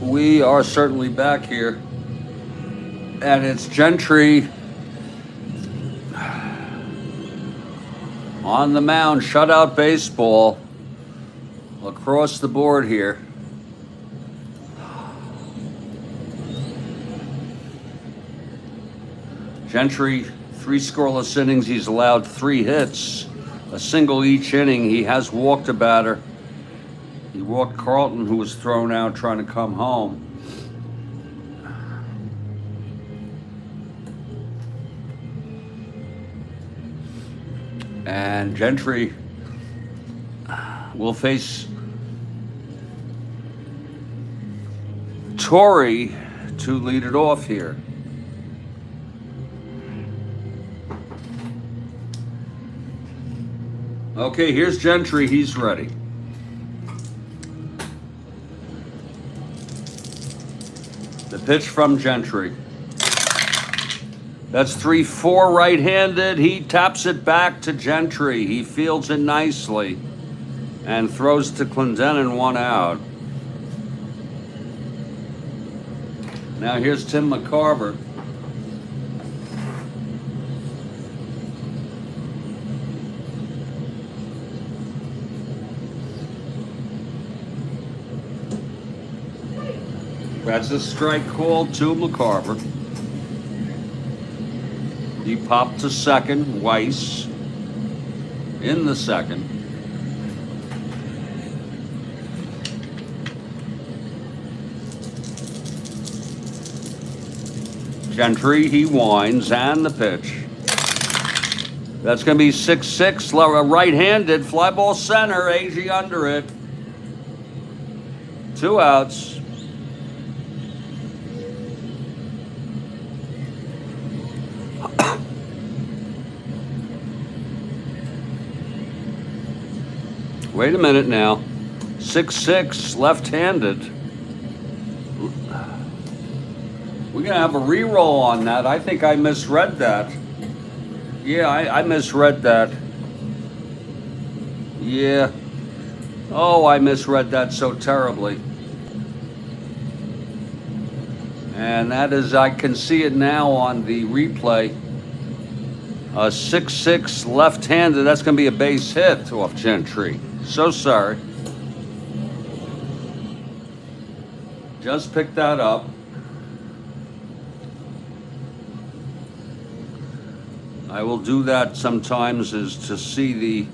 We are certainly back here. And it's Gentry on the mound, shutout baseball across the board here. Gentry, 3 scoreless innings. He's allowed 3 hits, a single each inning. He has walked a batter. He walked Carlton, who was thrown out trying to come home. And Gentry will face Torrey to lead it off here. Okay, here's Gentry. He's ready. The pitch from Gentry. That's 3-4 right-handed. He taps it back to Gentry. He fields it nicely and throws to Clendenin, 1 out. Now here's Tim McCarver. That's a strike call to McCarver. He popped to second, Weiss in the second. Gentry, he winds, and the pitch. That's going to be 6-6, right-handed, fly ball center, Agee under it. 2 outs. Wait a minute now. 6-6, left-handed. We're going to have a re-roll on that. I think I misread that. Yeah, I misread that. Yeah. Oh, I misread that so terribly. And that is, I can see it now on the replay. 6-6, left-handed. That's going to be a base hit off Gentry. So sorry. Just picked that up. I will do that sometimes, is to see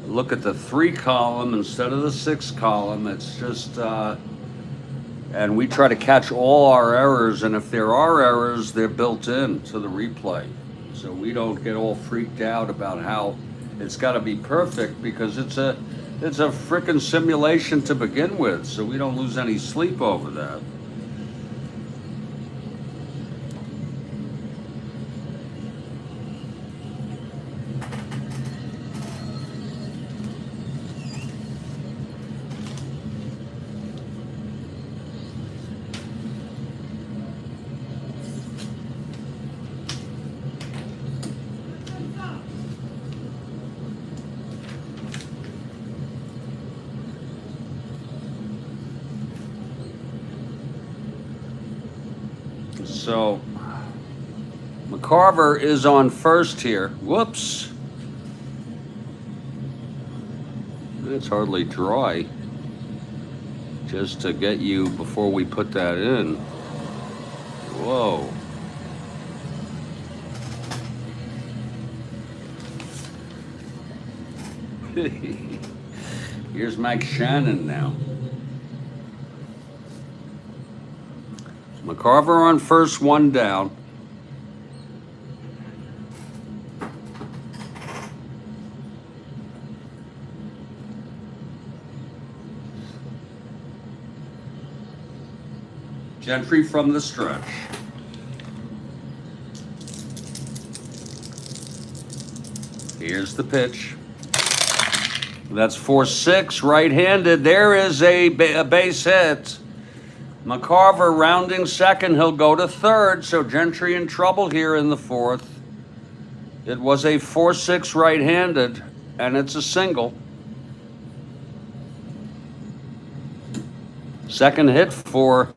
look at the 3 column instead of the 6 column. It's just, and we try to catch all our errors, and if there are errors, they're built in to the replay. So we don't get all freaked out about how it's got to be perfect, because it's a frickin' simulation to begin with, so we don't lose any sleep over that. So McCarver is on first here. Whoops. It's hardly dry. Just to get you before we put that in. Whoa. Here's Mike Shannon now. McCarver on first, 1 down. Gentry from the stretch. Here's the pitch. That's 4-6, right-handed. There is a base hit. McCarver rounding second. He'll go to third. So Gentry in trouble here in the 4th. It was a 4-6 right-handed, and it's a single. Second hit for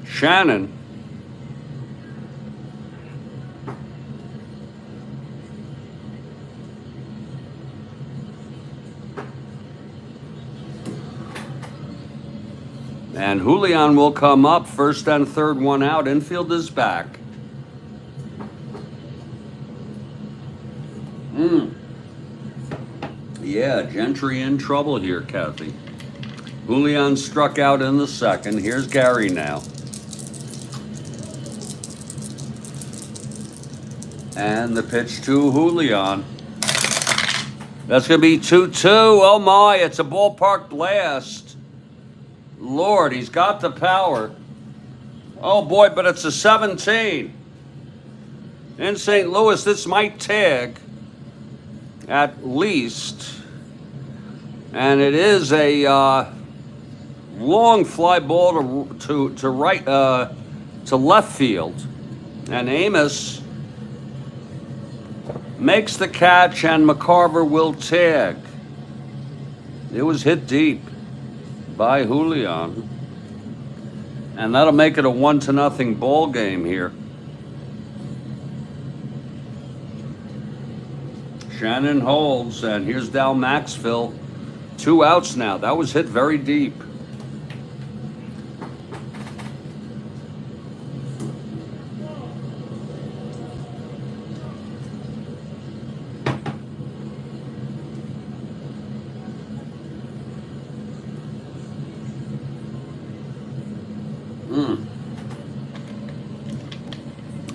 Shannon. And Julian will come up, first and third, one out. Infield is back. Yeah, Gentry in trouble here, Kathy. Julian struck out in the second. Here's Gary now. And the pitch to Julian. That's going to be 2-2. Oh my, it's a ballpark blast. Lord, he's got the power. Oh boy, but it's a 17. In St. Louis, this might tag at least. And it is a long fly ball to right to left field. And Amos makes the catch, and McCarver will tag. It was hit deep by Julian. And that'll make it a 1-0 ball game here. Shannon holds, and here's Dal Maxfield. 2 outs now. That was hit very deep.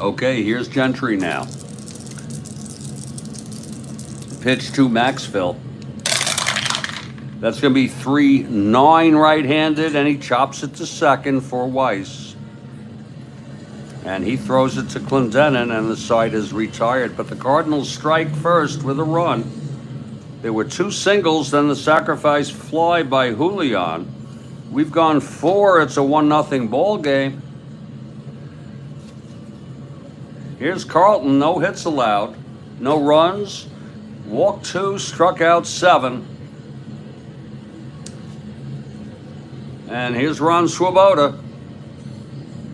Okay, here's Gentry now. Pitch to Maxfield. That's going to be 3-9 right-handed, and he chops it to second for Weiss. And he throws it to Clendenin, and the side is retired. But the Cardinals strike first with a run. There were 2 singles, then the sacrifice fly by Julian. We've gone 4. It's a 1-0 ball game. Here's Carlton. No hits allowed. No runs. Walked 2, struck out 7. And here's Ron Swoboda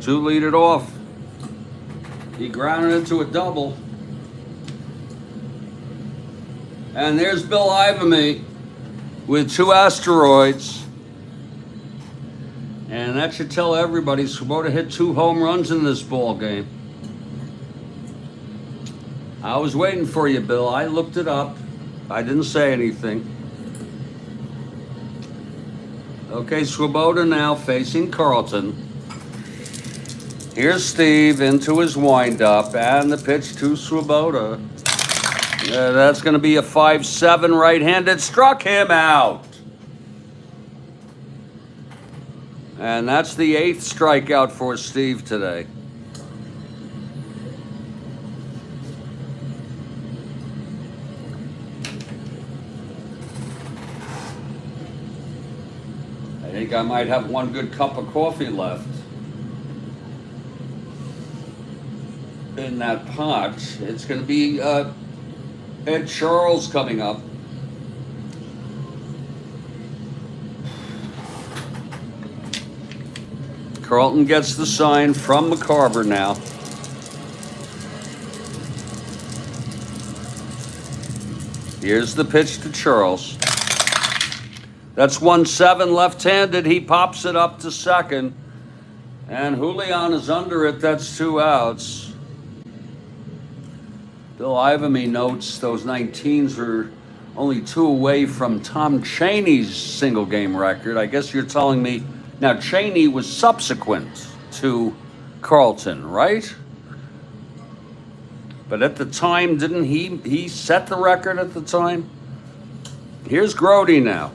to lead it off. He grounded into a double. And there's Bill Ivamy with 2 asteroids. And that should tell everybody Swoboda hit 2 home runs in this ball game. I was waiting for you, Bill. I looked it up. I didn't say anything. Okay, Swoboda now facing Carlton. Here's Steve into his windup, and the pitch to Swoboda. That's going to be a 5-7 right-handed. Struck him out. And that's the 8th strikeout for Steve today. I think I might have one good cup of coffee left in that pot. It's going to be Ed Charles coming up. Carlton gets the sign from McCarver now. Here's the pitch to Charles. That's 1-7 left-handed. He pops it up to second. And Julian is under it. That's 2 outs. Bill Ivamy notes those 19s are only 2 away from Tom Cheney's single-game record. I guess you're telling me now Cheney was subsequent to Carlton, right? But at the time, didn't he set the record at the time? Here's Grody now.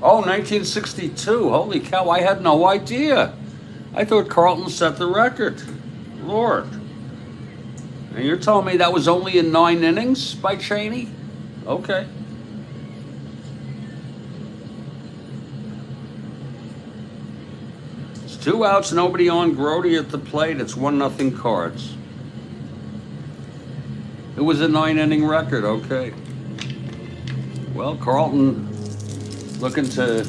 Oh, 1962. Holy cow, I had no idea. I thought Carlton set the record. Lord. And you're telling me that was only in 9 innings by Cheney? Okay. 2 outs, nobody on. Grody at the plate. It's 1-0 Cards. It was a 9-inning record. Okay. Well, Carlton looking to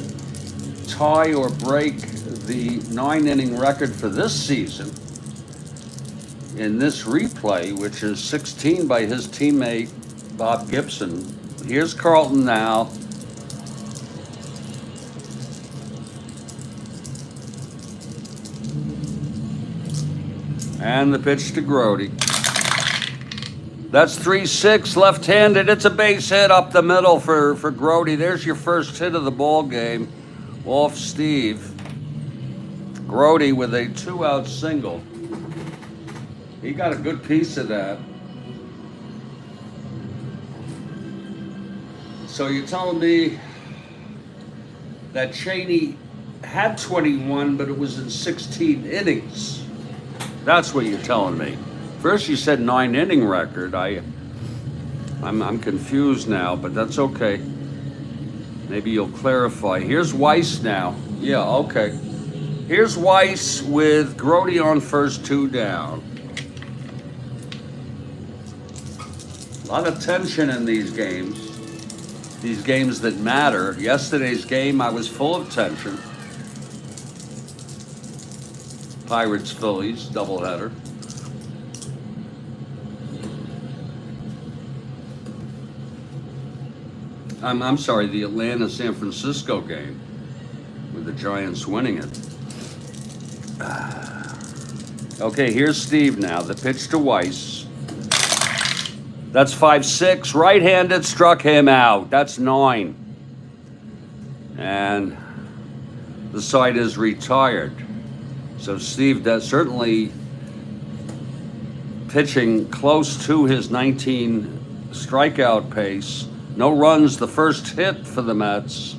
tie or break the 9-inning record for this season in this replay, which is 16 by his teammate Bob Gibson. Here's Carlton now. And the pitch to Grody. That's 3-6, left-handed. It's a base hit up the middle for Grody. There's your first hit of the ball game off Steve. Grody with a 2-out single. He got a good piece of that. So you're telling me that Cheney had 21, but it was in 16 innings. That's what you're telling me. First you said 9-inning record. I'm confused now, but that's okay. Maybe you'll clarify. Here's Weiss now. Yeah, okay. Here's Weiss with Grody on first, 2 down. A lot of tension in these games that matter. Yesterday's game, I was full of tension. Pirates, Phillies, doubleheader. I'm sorry, the Atlanta-San Francisco game with the Giants winning it. Okay, here's Steve now. The pitch to Weiss. That's 5-6. Right-handed, struck him out. That's 9. And the side is retired. So Steve, that's certainly pitching close to his 19 strikeout pace. No runs, the first hit for the Mets.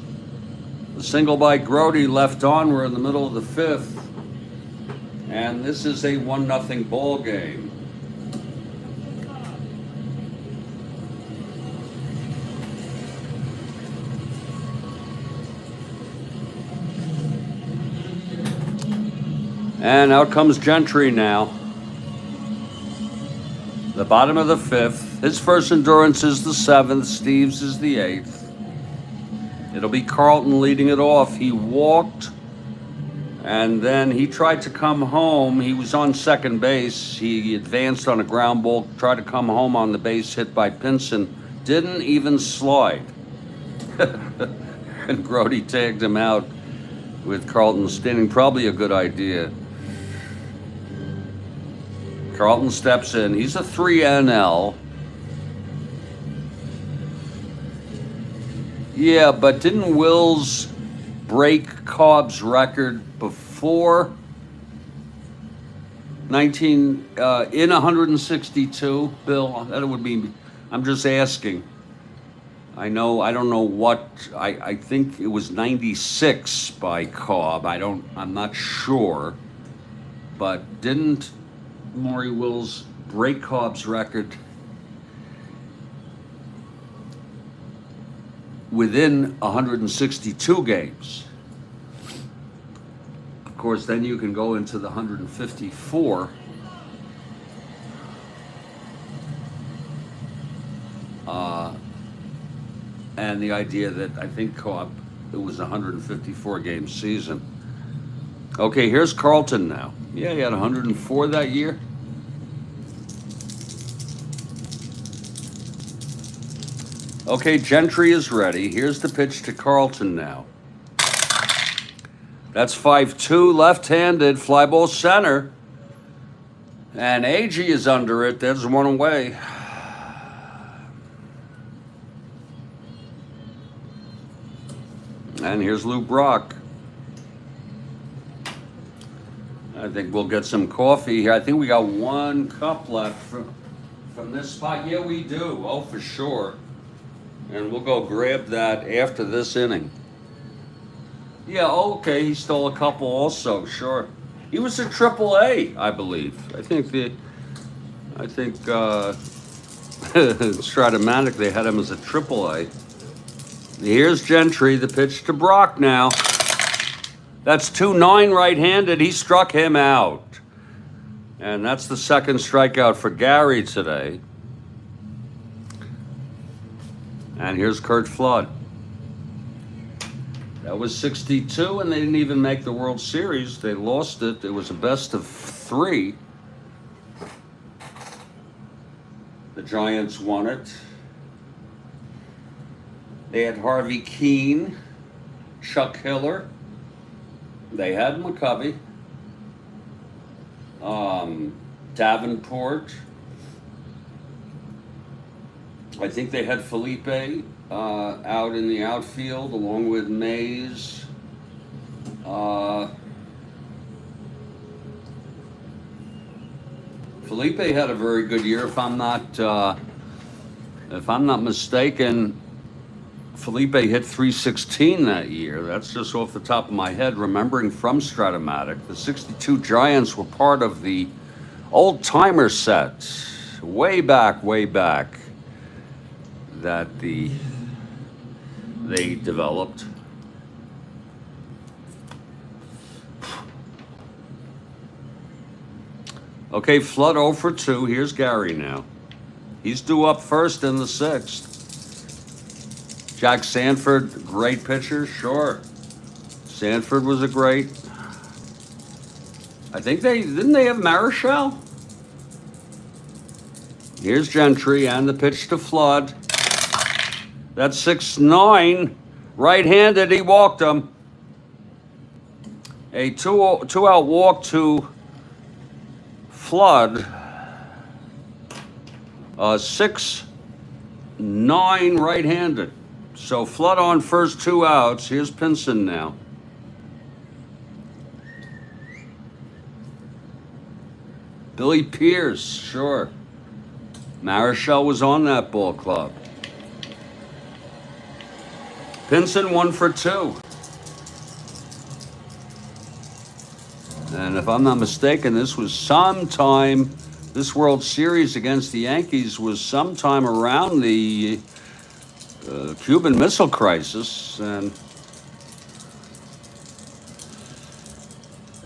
The single by Grody left on. We're in the middle of the 5th. And this is a 1-0 ball game. And out comes Gentry now. The bottom of the 5th. His first endurance is the 7th. Steve's is the 8th. It'll be Carlton leading it off. He walked, and then he tried to come home. He was on second base. He advanced on a ground ball, tried to come home on the base hit by Pinson. Didn't even slide. And Grody tagged him out with Carlton standing. Probably a good idea. Carlton steps in. He's a 3 NL. Yeah, but didn't Wills break Cobb's record before 19 in 162? Bill, that would be. I'm just asking. I don't know what. I think it was 96 by Cobb. I'm not sure, but didn't Maury Wills break Cobb's record within 162 games? Of course, then you can go into the 154. And the idea that I think Cobb, it was a 154 game season. Okay, here's Carlton now. Yeah, he had 104 that year. Okay, Gentry is ready. Here's the pitch to Carlton now. That's 5-2, left-handed, fly ball center. And Agee is under it. There's one away. And here's Lou Brock. I think we'll get some coffee here. I think we got 1 cup left from this spot. Yeah, we do. Oh, for sure. And we'll go grab that after this inning. Yeah, okay. He stole a couple also. Sure. He was a AAA, I believe. I think Strat-O-Matic, they had him as a AAA. Here's Gentry, the pitch to Brock now. That's 2-9 right-handed. He struck him out. And that's the second strikeout for Gary today. And here's Curt Flood. That was 62, and they didn't even make the World Series. They lost it. It was a best of 3. The Giants won it. They had Harvey Keene, Chuck Hiller. They had McCovey, Davenport. I think they had Felipe out in the outfield along with Mays. Felipe had a very good year, if I'm not mistaken. Felipe hit 316 that year. That's just off the top of my head, remembering from Strat-O-Matic. The 62 Giants were part of the old timer set, way back, that they developed. Okay, Flood 0 for 2. Here's Gary now. He's due up first in the 6th. Jack Sanford, great pitcher, sure. Sanford was a great. I think didn't they have Marichal? Here's Gentry and the pitch to Flood. That's 6-9, right-handed. He walked him. A two-out walk to Flood. 6-9, right-handed. So Flood on first 2 outs. Here's Pinson now. Billy Pierce, sure. Marichal was on that ball club. Pinson 1 for 2. And if I'm not mistaken, this World Series against the Yankees was sometime around the Cuban Missile Crisis. And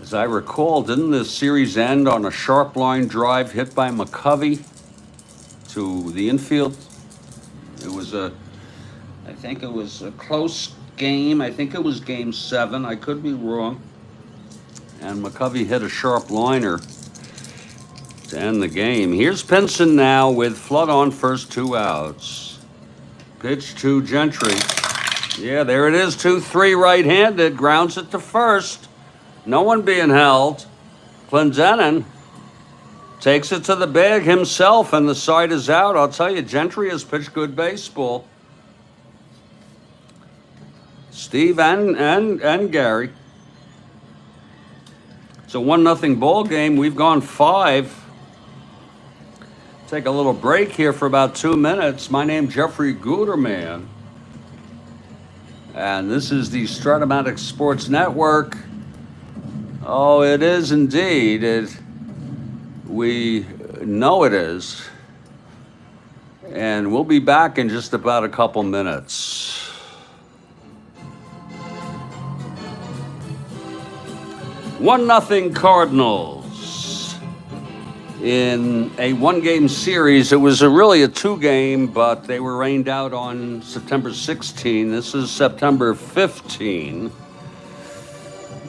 as I recall, didn't the series end on a sharp line drive hit by McCovey to the infield? I think it was a close game. I think it was Game 7. I could be wrong. And McCovey hit a sharp liner to end the game. Here's Pinson now with Flood on first 2 outs. Pitch to Gentry. Yeah, there it is, 2-3 right-handed. Grounds it to first. No one being held. Clendenin takes it to the bag himself, and the side is out. I'll tell you, Gentry has pitched good baseball. Steve and Gary. It's a 1-0 ball game. We've gone 5. Take a little break here for about 2 minutes. My name's Jeffrey Guterman, and this is the Strat-O-Matic Sports Network. Oh, it is indeed. We know it is. And we'll be back in just about a couple minutes. 1-0 Cardinals in a 1-game series. It was really a 2-game, but they were rained out on September 16. This is September 15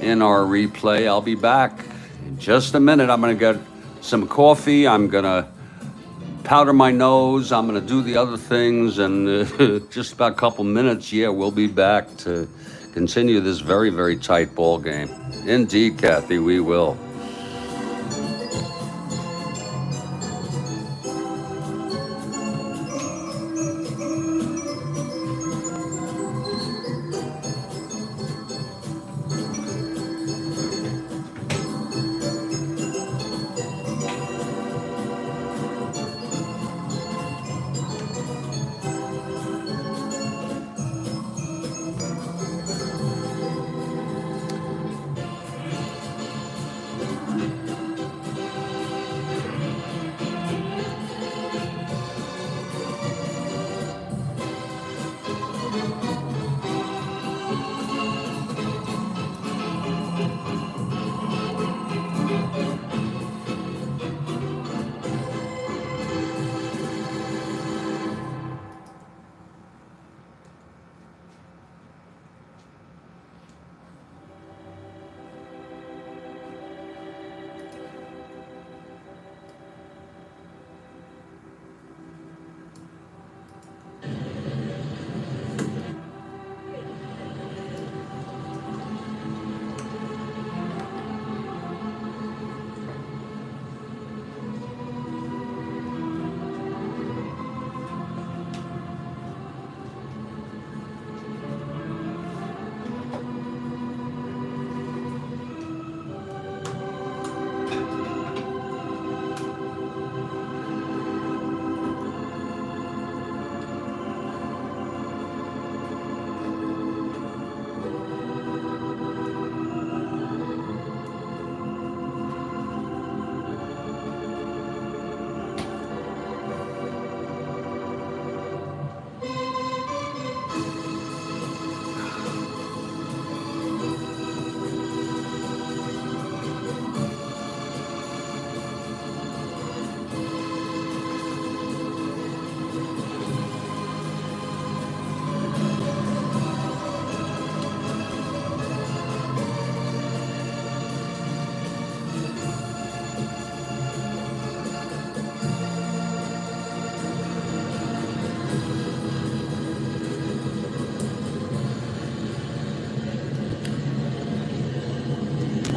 in our replay. I'll be back in just a minute. I'm going to get some coffee. I'm going to powder my nose. I'm going to do the other things. And just about a couple minutes, we'll be back to continue this very, very tight ball game. Indeed, Kathy, we will.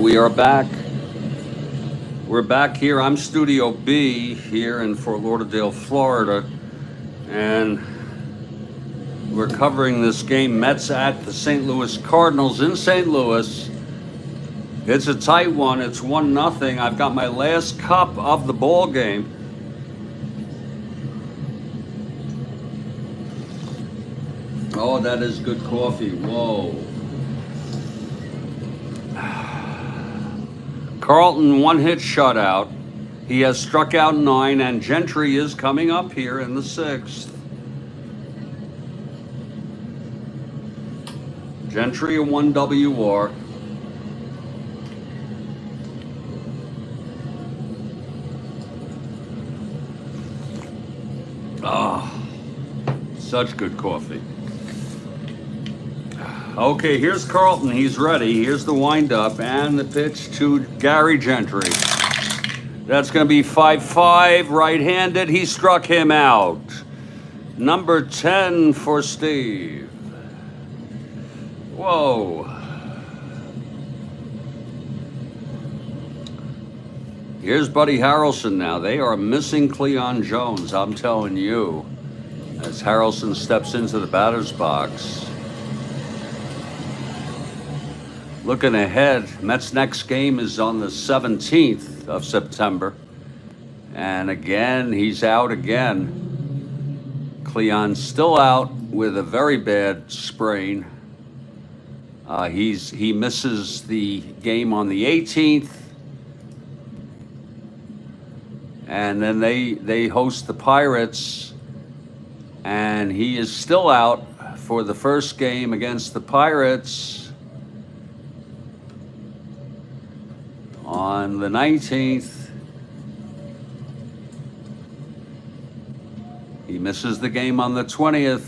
We are back. We're back here. I'm Studio B here in Fort Lauderdale, Florida, and we're covering this game, Mets at the St. Louis Cardinals in St. Louis. It's a tight one. It's 1-0. I've got my last cup of the ball game. Oh, that is good coffee. Whoa. Carlton, 1-hit shutout. He has struck out 9, and Gentry is coming up here in the 6th. Gentry, a 1 WR. Ah, such good coffee. Okay, here's Carlton. He's ready. Here's the windup and the pitch to Gary Gentry. That's going to be 5-5, right-handed. He struck him out. Number 10 for Steve. Whoa. Here's Buddy Harrelson now. They are missing Cleon Jones, I'm telling you, as Harrelson steps into the batter's box. Looking ahead, Mets' next game is on the 17th of September. And again, he's out again. Cleon's still out with a very bad sprain. He misses the game on the 18th. And then they host the Pirates. And he is still out for the first game against the Pirates on the 19th. He misses the game on the 20th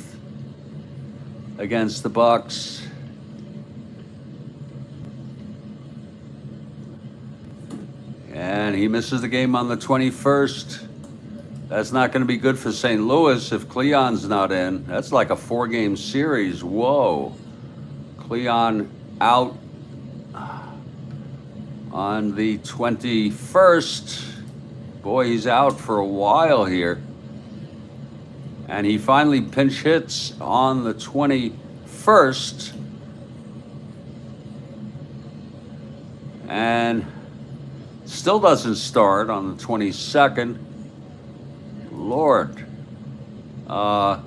against the Bucks. And he misses the game on the 21st. That's not going to be good for St. Louis if Cleon's not in. That's like a 4-game series. Whoa. Cleon out on the 21st. Boy, he's out for a while here. And he finally pinch hits on the 21st. And still doesn't start on the 22nd. Lord. Or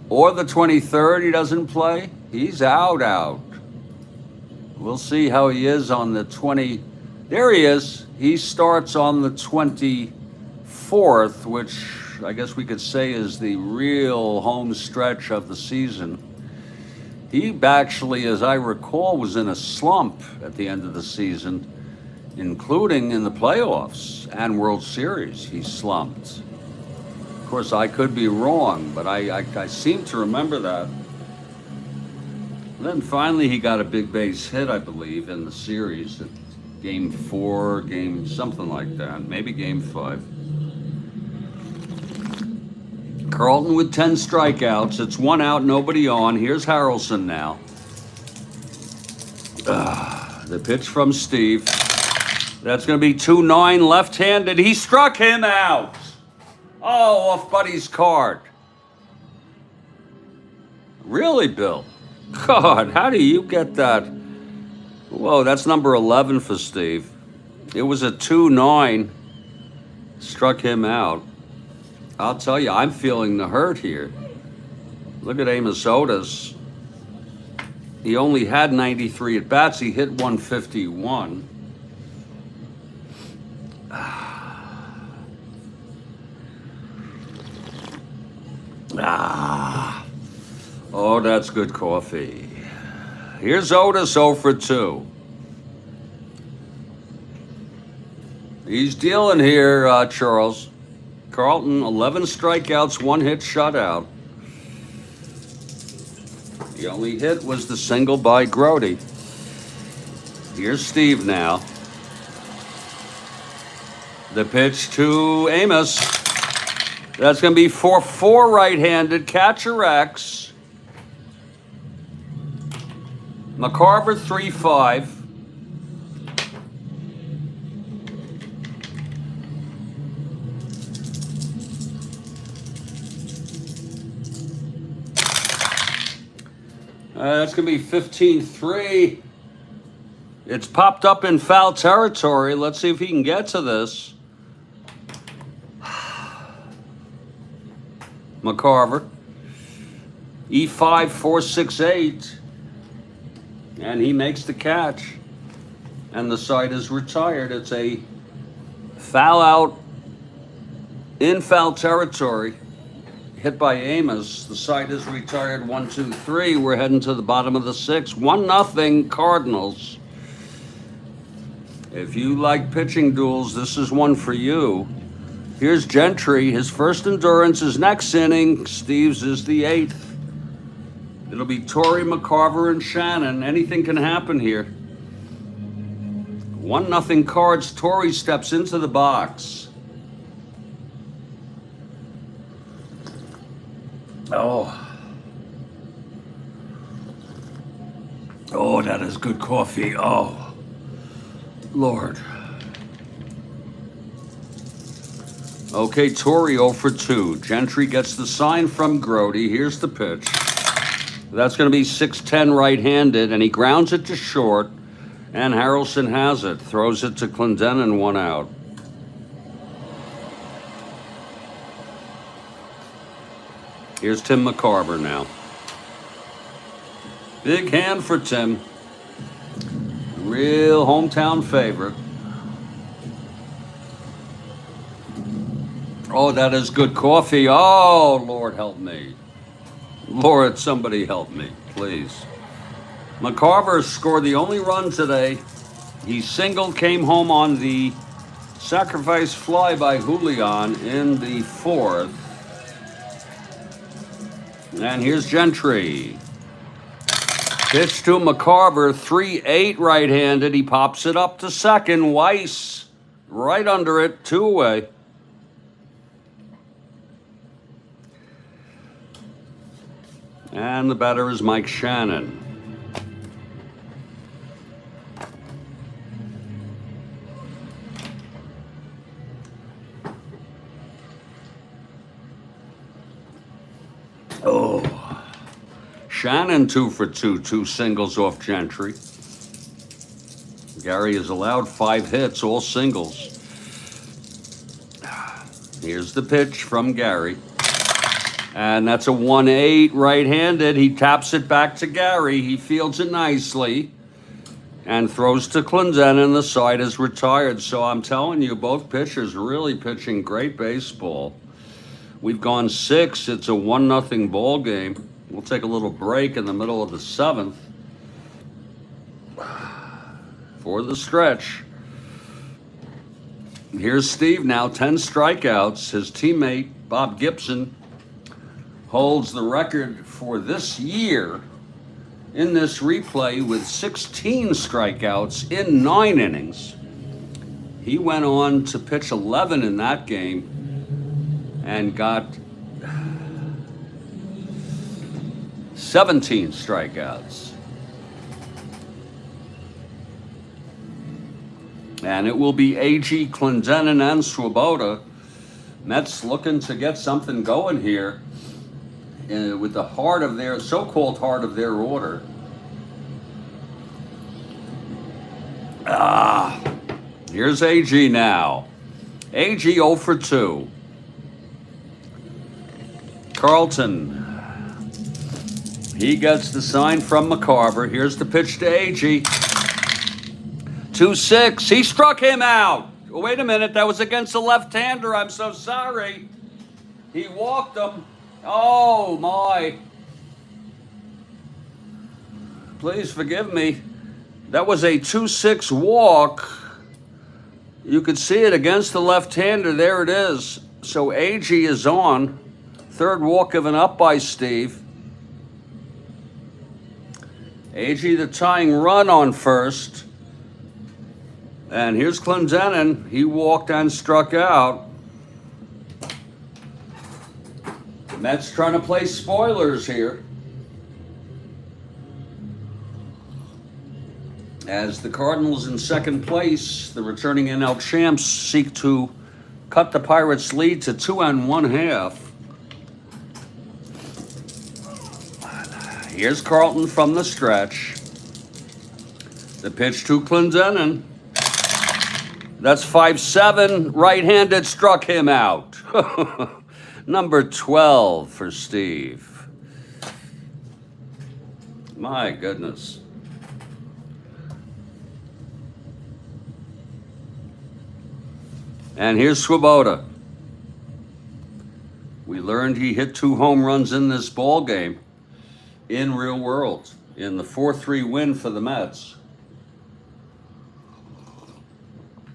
the 23rd, he doesn't play. He's out. We'll see how he is on the 20. There he is. He starts on the 24th, which I guess we could say is the real home stretch of the season. He actually, as I recall, was in a slump at the end of the season, including in the playoffs and World Series. He slumped. Of course, I could be wrong, but I seem to remember that. Then finally he got a big base hit, I believe, in the series at game 4, game something like that, maybe game 5. Carlton with 10 strikeouts. It's 1 out, nobody on. Here's Harrelson now. The pitch from Steve. That's going to be 2-9, left-handed. He struck him out. Oh, off Buddy's card. Really, Bill? God, how do you get that? Whoa, that's number 11 for Steve. It was a 2-9. Struck him out. I'll tell you, I'm feeling the hurt here. Look at Amos Otis. He only had 93 at-bats. He hit 151. Oh, that's good coffee. Here's Otis 0 for 2. He's dealing here, Charles. Carlton, 11 strikeouts, 1 hit shutout. The only hit was the single by Grody. Here's Steve now. The pitch to Amos. That's going to be 4-4 right-handed. Catcher X. McCarver 3-5. That's going to be 15-3. It's popped up in foul territory. Let's see if he can get to this. McCarver. E5, 4, 6, 8. And he makes the catch. And the side is retired. It's a foul out in foul territory. Hit by Amos. The side is retired. 1, 2, 3. We're heading to the bottom of the 6th. 1-0 Cardinals. If you like pitching duels, this is one for you. Here's Gentry. His first endurance is next inning. Steve's is the 8th. It'll be Torrey, McCarver, and Shannon. Anything can happen here. 1-0 Cards. Torrey steps into the box. Oh, that is good coffee. Oh, Lord. Okay, Torrey 0 for 2. Gentry gets the sign from Grody. Here's the pitch. That's going to be 6-10 right-handed, and he grounds it to short, and Harrelson has it. Throws it to Clendenin, 1 out. Here's Tim McCarver now. Big hand for Tim. Real hometown favorite. Oh, that is good coffee. Oh, Lord help me. Lord, somebody help me, please. McCarver scored the only run today. He singled, came home on the sacrifice fly by Julian in the 4th. And here's Gentry. Pitch to McCarver, 3-8 right-handed. He pops it up to second. Weiss right under it, 2 away. And the batter is Mike Shannon. Oh, Shannon 2 for 2, 2 singles off Gentry. Gary has allowed 5 hits, all singles. Here's the pitch from Gary. And that's a 1-8 right-handed. He taps it back to Gary. He fields it nicely and throws to Clendenin. The side is retired. So I'm telling you, both pitchers really pitching great baseball. We've gone 6. It's a 1-0 ball game. We'll take a little break in the middle of the 7th for the stretch. Here's Steve now, 10 strikeouts. His teammate, Bob Gibson, holds the record for this year in this replay with 16 strikeouts in 9 innings. He went on to pitch 11 in that game and got 17 strikeouts. And it will be A.G., Clendenin, and Swoboda. Mets looking to get something going here with the heart of their, so-called heart of their order. Here's A.G. now. A.G. 0 for 2. Carlton. He gets the sign from McCarver. Here's the pitch to A.G. 2-6. He struck him out. Wait a minute. That was against a left-hander. I'm so sorry. He walked him. Oh, my. Please forgive me. That was a 2-6 walk. You could see it against the left-hander. There it is. So A.G. is on. Third walk given up by Steve. A.G. the tying run on first. And here's Clendenin. He walked and struck out. Mets trying to play spoilers here. As the Cardinals in second place, the returning NL champs seek to cut the Pirates' lead to 2 1/2. Here's Carlton from the stretch. The pitch to Clendenin. That's 5-7. Right-handed, struck him out. Number 12 for Steve. My goodness. And here's Swoboda. We learned he hit 2 home runs in this ball game in real world in the 4-3 win for the Mets.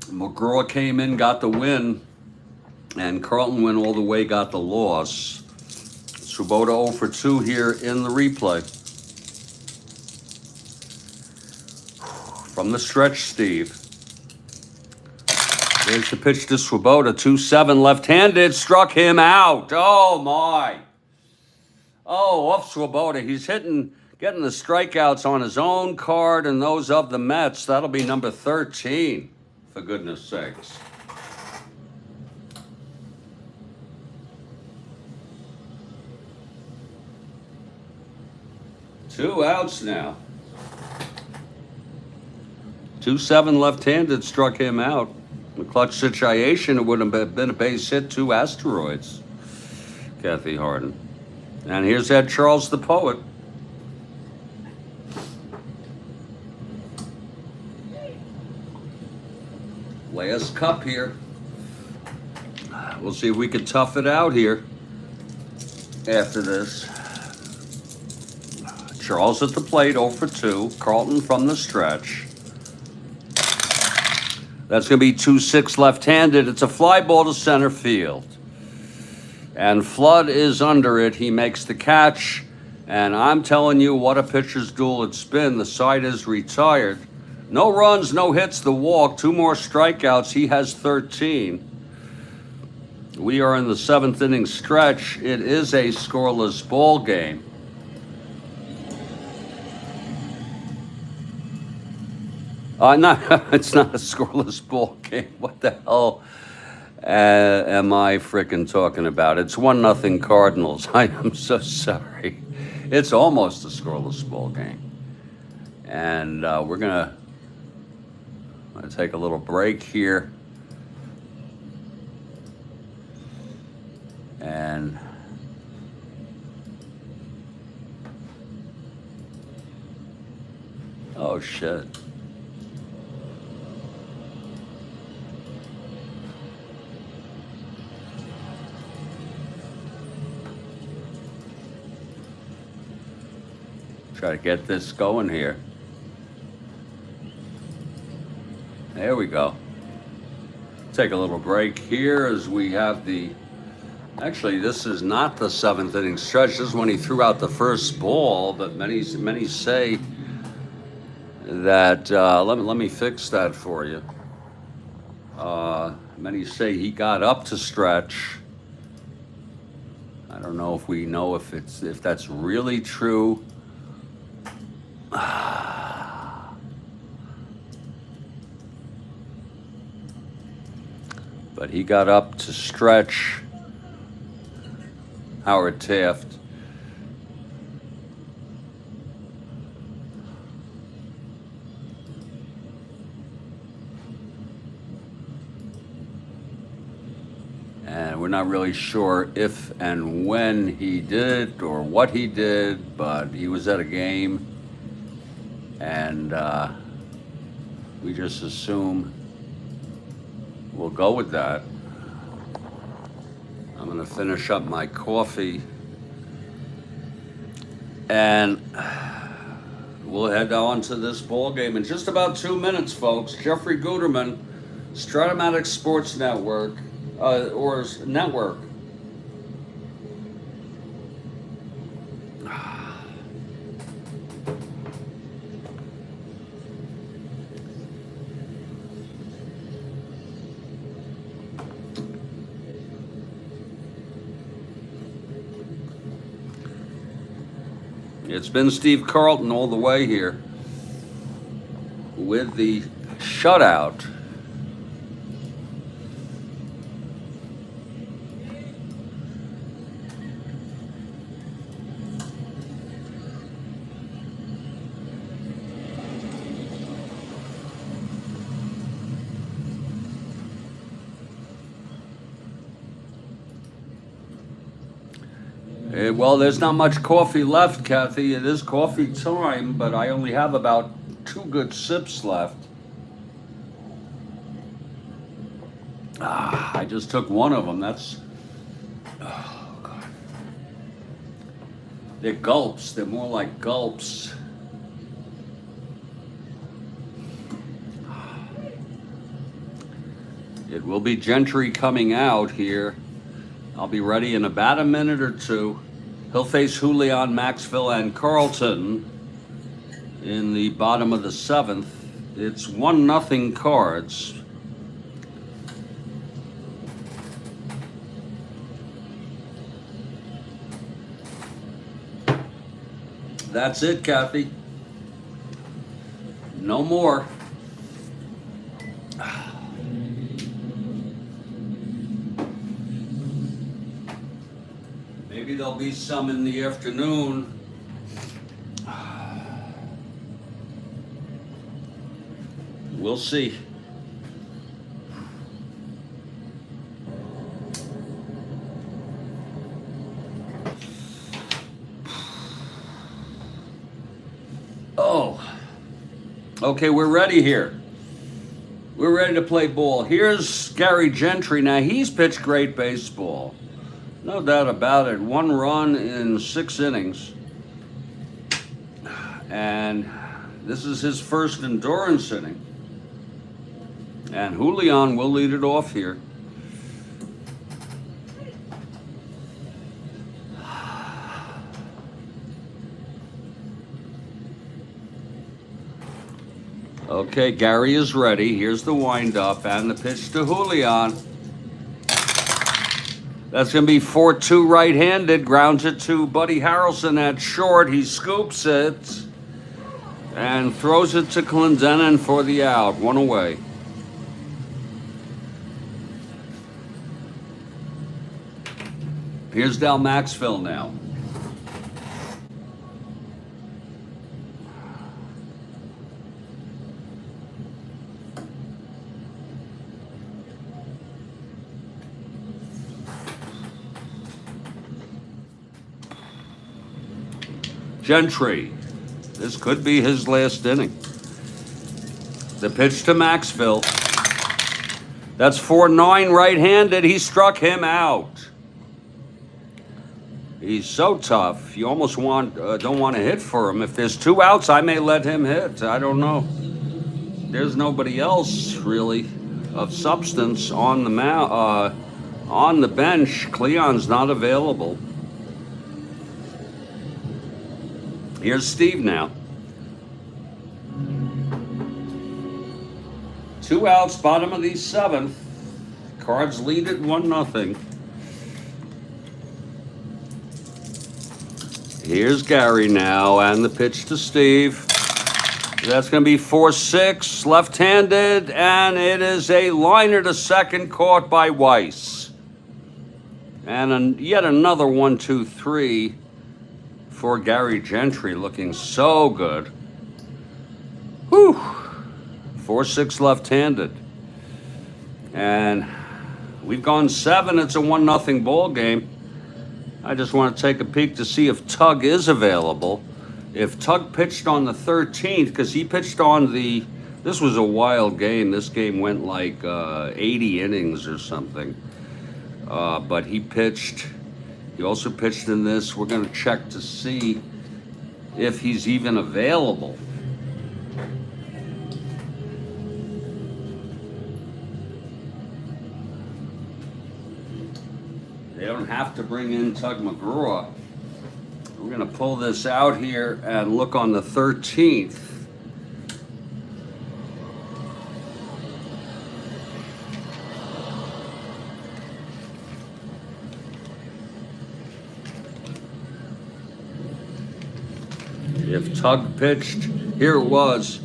McGraw came in, got the win, and Carlton went all the way, got the loss. Swoboda 0 for 2 here in the replay. From the stretch, Steve. There's the pitch to Swoboda, 2-7, left-handed, struck him out. Oh, my. Oh, off Swoboda. He's getting the strikeouts on his own card and those of the Mets. That'll be number 13, for goodness sakes. Two outs now. 2-7 left-handed, struck him out. The clutch situation, it would have been a base hit, 2 asteroids. Kathy Harden. And here's Ed Charles, the poet. Last cup here. We'll see if we can tough it out here after this. Charles at the plate, 0 for 2. Carlton from the stretch. That's going to be 2-6 left-handed. It's a fly ball to center field. And Flood is under it. He makes the catch. And I'm telling you, what a pitcher's duel it's been. The side is retired. No runs, no hits, the walk. 2 more strikeouts. He has 13. We are in the 7th inning stretch. It is a scoreless ball game. No, it's not a scoreless ball game. What the hell am I frickin' talking about? It's 1-0 Cardinals. I am so sorry. It's almost a scoreless ball game. And we're gonna take a little break here. And oh shit. Try to get this going here. There we go. Take a little break here as we have the... Actually, this is not the 7th inning stretch. This is when he threw out the first ball, but many say that... let me fix that for you. Many say he got up to stretch. I don't know if we know if that's really true. But he got up to stretch. Howard Taft. And we're not really sure if and when he did or what he did, but he was at a game. And we just assume we'll go with that. I'm gonna finish up my coffee and we'll head on to this ball game in just about 2 minutes, folks. Jeffrey Guterman, Strat-O-Matic Sports Network, or Network. It's been Steve Carlton all the way here with the shutout. Well, there's not much coffee left, Kathy. It is coffee time, but I only have about 2 good sips left. I just took one of them. That's... Oh, God. They're gulps. They're more like gulps. It will be Gentry coming out here. I'll be ready in about a minute or two. He'll face Julian, Maxwell, and Carlton in the bottom of the 7th. It's 1-0 Cards. That's it, Kathy. No more. Maybe there'll be some in the afternoon. We'll see. Oh, okay, we're ready here. We're ready to play ball. Here's Gary Gentry. Now, he's pitched great baseball. No doubt about it. 1 run in 6 innings. And this is his first endurance inning. And Julian will lead it off here. Okay, Gary is ready. Here's the windup and the pitch to Julian. That's going to be 4-2 right-handed. Grounds it to Buddy Harrelson at short. He scoops it and throws it to Clendenin for the out. 1 away. Here's Del Maxwell now. Gentry. This could be his last inning. The pitch to Maxwell. That's 4-9 right-handed. He struck him out. He's so tough. You almost don't want to hit for him. If there's 2 outs, I may let him hit. I don't know. There's nobody else really of substance on the bench. Cleon's not available. Here's Steve now. 2 outs, bottom of the 7th. Cards lead at 1-0. Here's Gary now, and the pitch to Steve. That's going to be 4-6, left-handed, and it is a liner to second, caught by Weiss. And yet another 1-2-3 for Gary Gentry, looking so good. Whew. 4-6 left-handed. And we've gone 7. It's a 1-0 ball game. I just want to take a peek to see if Tug is available. If Tug pitched on the 13th, because he pitched on this was a wild game. This game went like 80 innings or something. But he also pitched in this. We're going to check to see if he's even available. They don't have to bring in Tug McGraw. We're going to pull this out here and look on the 13th. If Tug pitched, here it was.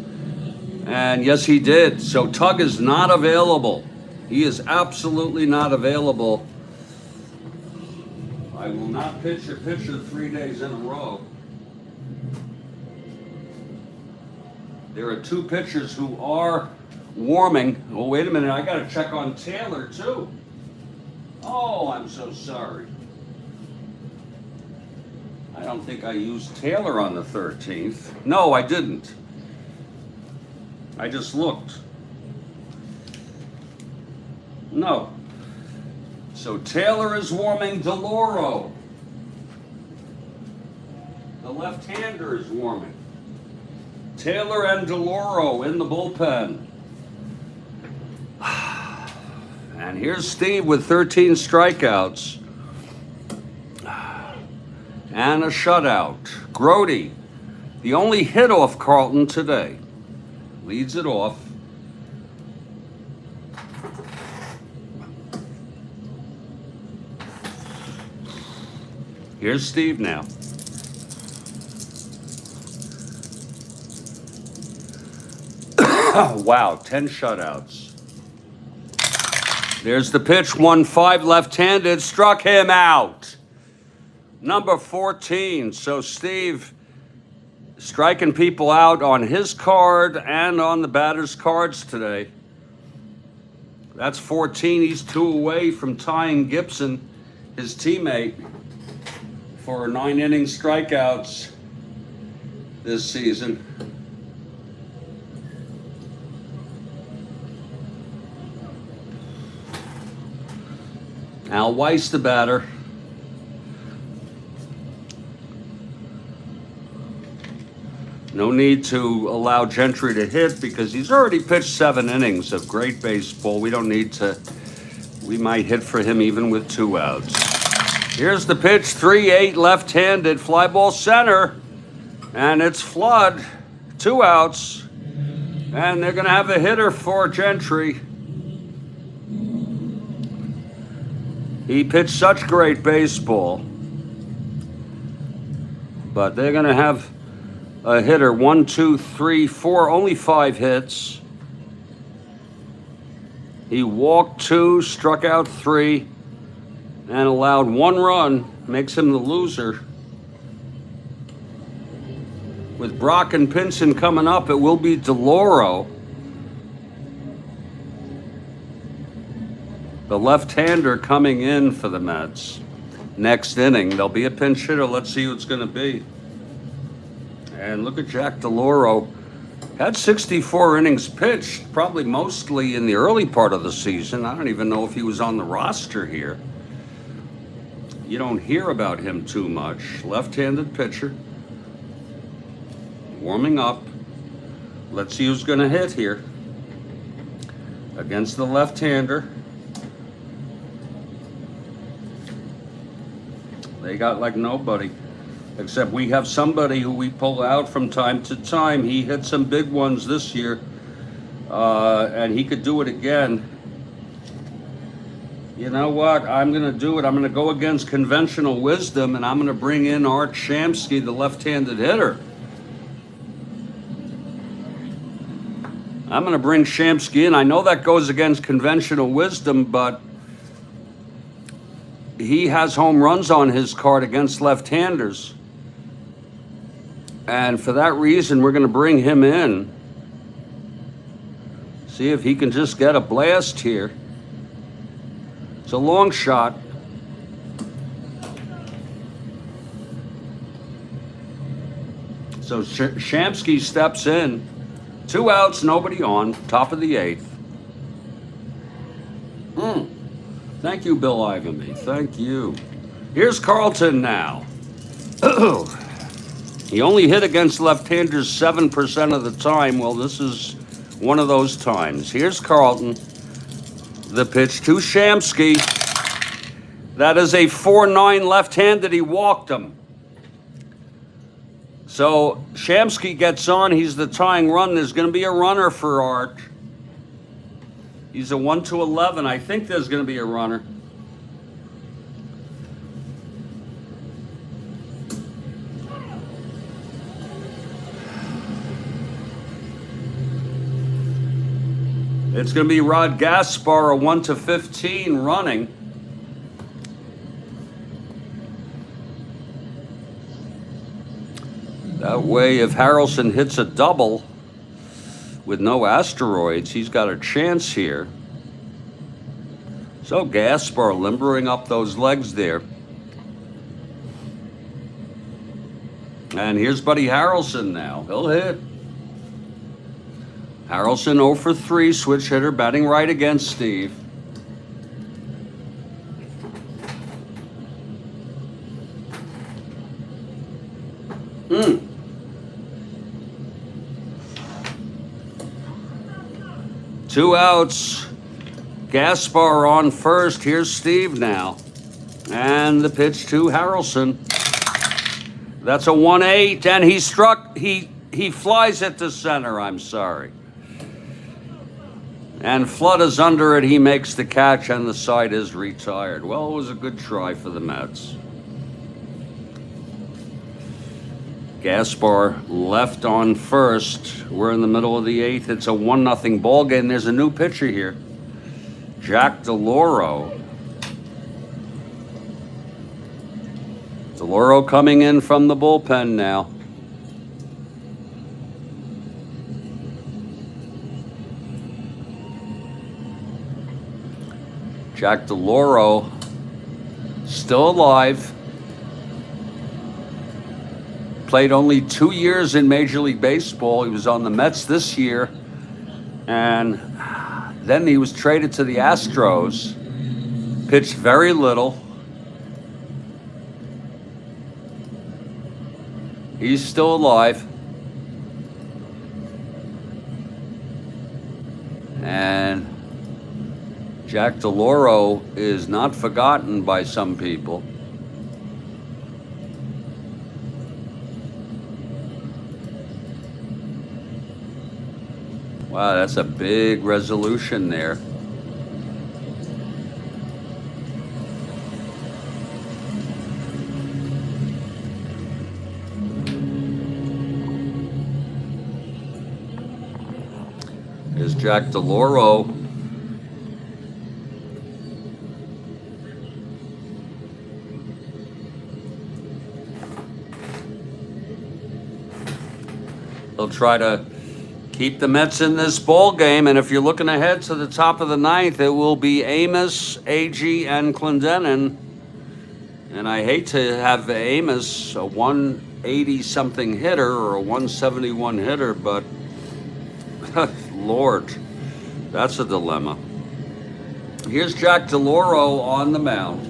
And yes, he did. So Tug is not available. He is absolutely not available. I will not pitch a pitcher 3 days in a row. There are 2 pitchers who are warming. Oh, wait a minute. I got to check on Taylor, too. Oh, I'm so sorry. I don't think I used Taylor on the 13th. No, I didn't. I just looked. No. So Taylor is warming. DeLauro, the left-hander, is warming. Taylor and DeLauro in the bullpen. And here's Steve with 13 strikeouts and a shutout. Grody, the only hit off Carlton today, leads it off. Here's Steve now. Wow, 10 shutouts. There's the pitch, 1-5 left-handed, struck him out. Number 14. So Steve striking people out on his card and on the batter's cards today. That's 14. He's 2 away from tying Gibson, his teammate, for 9 inning strikeouts this season. Al Weiss, the batter. No need to allow Gentry to hit because he's already pitched 7 innings of great baseball. We don't need to. We might hit for him even with 2 outs. Here's the pitch, 3-8 left-handed, fly ball center, and it's Flood, 2 outs, and they're going to have a hitter for Gentry. He pitched such great baseball, but they're going to have a hitter. 1, 2, 3, 4, only 5 hits. He walked 2, struck out 3, and allowed 1 run, makes him the loser. With Brock and Pinson coming up, it will be DeLauro, the left-hander, coming in for the Mets. Next inning, there'll be a pinch hitter. Let's see who it's going to be. And look at Jack DeLauro. Had 64 innings pitched, probably mostly in the early part of the season. I don't even know if he was on the roster here. You don't hear about him too much. Left-handed pitcher. Warming up. Let's see who's going to hit here. Against the left-hander. They got like nobody, except we have somebody who we pull out from time to time. He hit some big ones this year, and he could do it again. You know what? I'm going to do it. I'm going to go against conventional wisdom, and I'm going to bring in Art Shamsky, the left-handed hitter. I'm going to bring Shamsky in. I know that goes against conventional wisdom, but he has home runs on his card against left-handers. And for that reason, we're going to bring him in. See if he can just get a blast here. It's a long shot. So Shamsky steps in. 2 outs, nobody on, top of the 8th. Thank you, Bill Ivamy. Thank you. Here's Carlton now. He only hit against left-handers 7% of the time. Well, this is one of those times. Here's Carlton. The pitch to Shamsky. That is a 4-9 left-handed. He walked him. So Shamsky gets on. He's the tying run. There's going to be a runner for Art. He's a 1-11. I think there's going to be a runner. It's going to be Rod Gaspar, a 1-15 running. That way, if Harrelson hits a double with no asteroids, he's got a chance here. So Gaspar limbering up those legs there. And here's Buddy Harrelson now. He'll hit. Harrelson 0 for 3, switch hitter, batting right against Steve. Two outs. Gaspar on first. Here's Steve now. And the pitch to Harrelson. That's a 1-8, and he struck. He flies it to center. I'm sorry. And Flood is under it. He makes the catch, and the side is retired. Well, it was a good try for the Mets. Gaspar left on first. We're in the middle of the 8th. It's a 1-0 ball game. There's a new pitcher here. Jack DeLauro. DeLauro coming in from the bullpen now. Jack DeLauro still alive. Played only 2 years in Major League Baseball. He was on the Mets this year. And then he was traded to the Astros. Pitched very little. He's still alive. And Jack DeLauro is not forgotten by some people. Wow, that's a big resolution there. Here's Jack DeLauro. He'll try to keep the Mets in this ball game, and if you're looking ahead to the top of the 9th, it will be Amos, Agee, and Clendenin. And I hate to have Amos, a 180-something hitter or a 171 hitter, but Lord, that's a dilemma. Here's Jack DeLauro on the mound.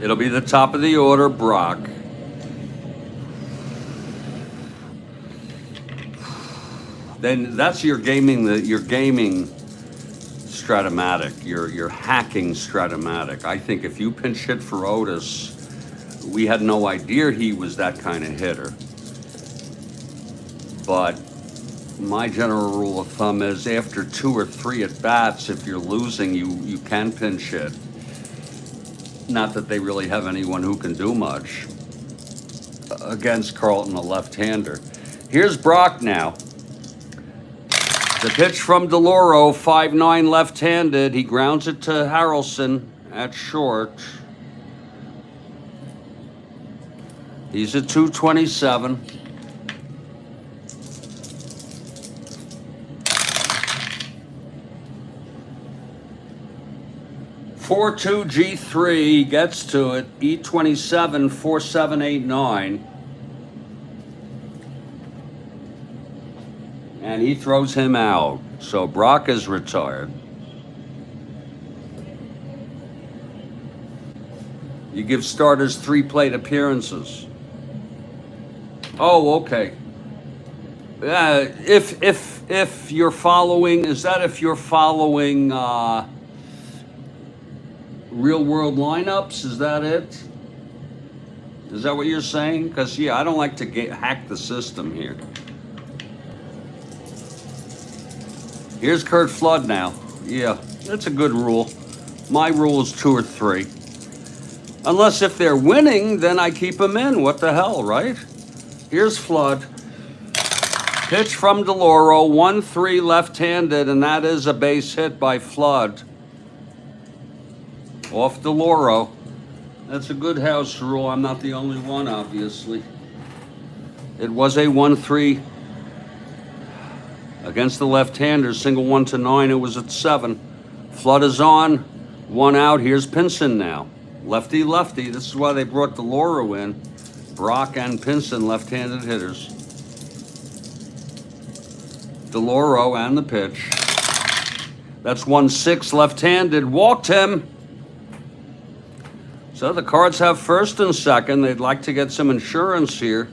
It'll be the top of the order, Brock. Then that's your gaming Strat-O-Matic. You're hacking Strat-O-Matic. I think if you pinch hit for Otis, we had no idea he was that kind of hitter. But my general rule of thumb is after 2 or 3 at bats, if you're losing, you can pinch hit. Not that they really have anyone who can do much against Carlton, a left-hander. Here's Brock now. The pitch from DeLauro, 5'9", left-handed. He grounds it to Harrelson at short. He's at 227. (4-2) G3 gets to it. E27 4789. And he throws him out. So Brock is retired. You give starters 3 plate appearances. Oh, okay. If you're following, is that if you're following real world lineups? Is that it? Is that what you're saying? Because yeah, I don't like to hack the system here. Here's Curt Flood now. Yeah, that's a good rule. My rule is 2 or 3. Unless if they're winning, then I keep them in. What the hell, right? Here's Flood. Pitch from DeLauro, 1-3 left-handed, and that is a base hit by Flood. Off DeLauro. That's a good house rule. I'm not the only one, obviously. It was a 1-3 against the left-handers. Single 1 to 9. It was at 7. Flood is on. 1 out. Here's Pinson now. Lefty, lefty. This is why they brought DeLauro in. Brock and Pinson, left-handed hitters. DeLauro and the pitch. That's 1-6, left-handed. Walked him. So the Cards have first and second. They'd like to get some insurance here.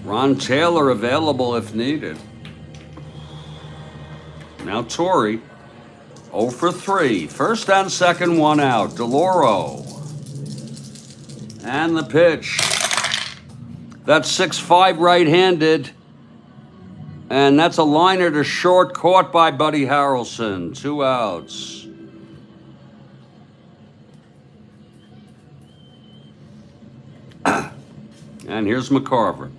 Ron Taylor available if needed. Now Torrey, 0 for 3. First and second, 1 out. DeLauro. And the pitch. That's 6-5 right-handed. And that's a liner to short, caught by Buddy Harrelson. 2 outs. And here's McCarver.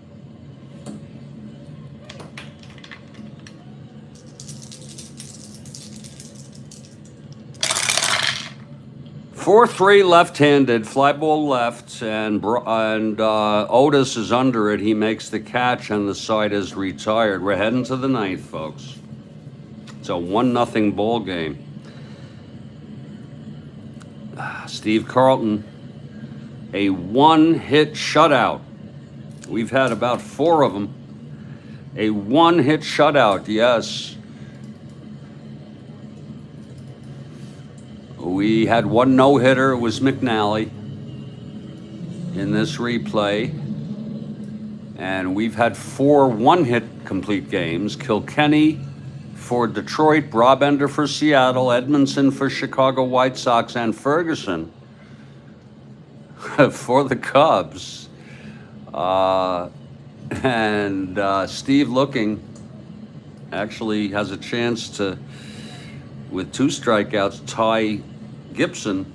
Four three left-handed, fly ball left, and Otis is under it. He makes the catch, and the side is retired. We're heading to the ninth, folks. It's a 1-0 ball game. Steve Carlton, a 1-hit shutout. We've had about 4 of them. A 1-hit shutout, yes. We had 1 no-hitter. It was McNally in this replay. And we've had 4 1-hit complete games. Kilkenny for Detroit, Brabender for Seattle, Edmondson for Chicago White Sox, and Ferguson for the Cubs. Steve Looking actually has a chance to, with 2 strikeouts, tie Gibson.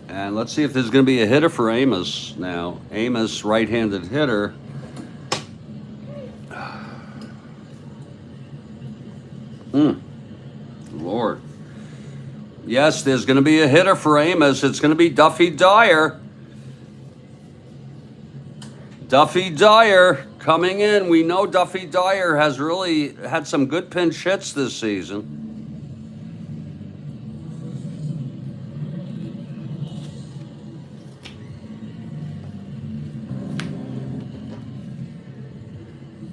And let's see if there's going to be a hitter for Amos now. Amos, right-handed hitter. Lord. Yes, there's going to be a hitter for Amos. It's going to be Duffy Dyer. Duffy Dyer coming in. We know Duffy Dyer has really had some good pinch hits this season.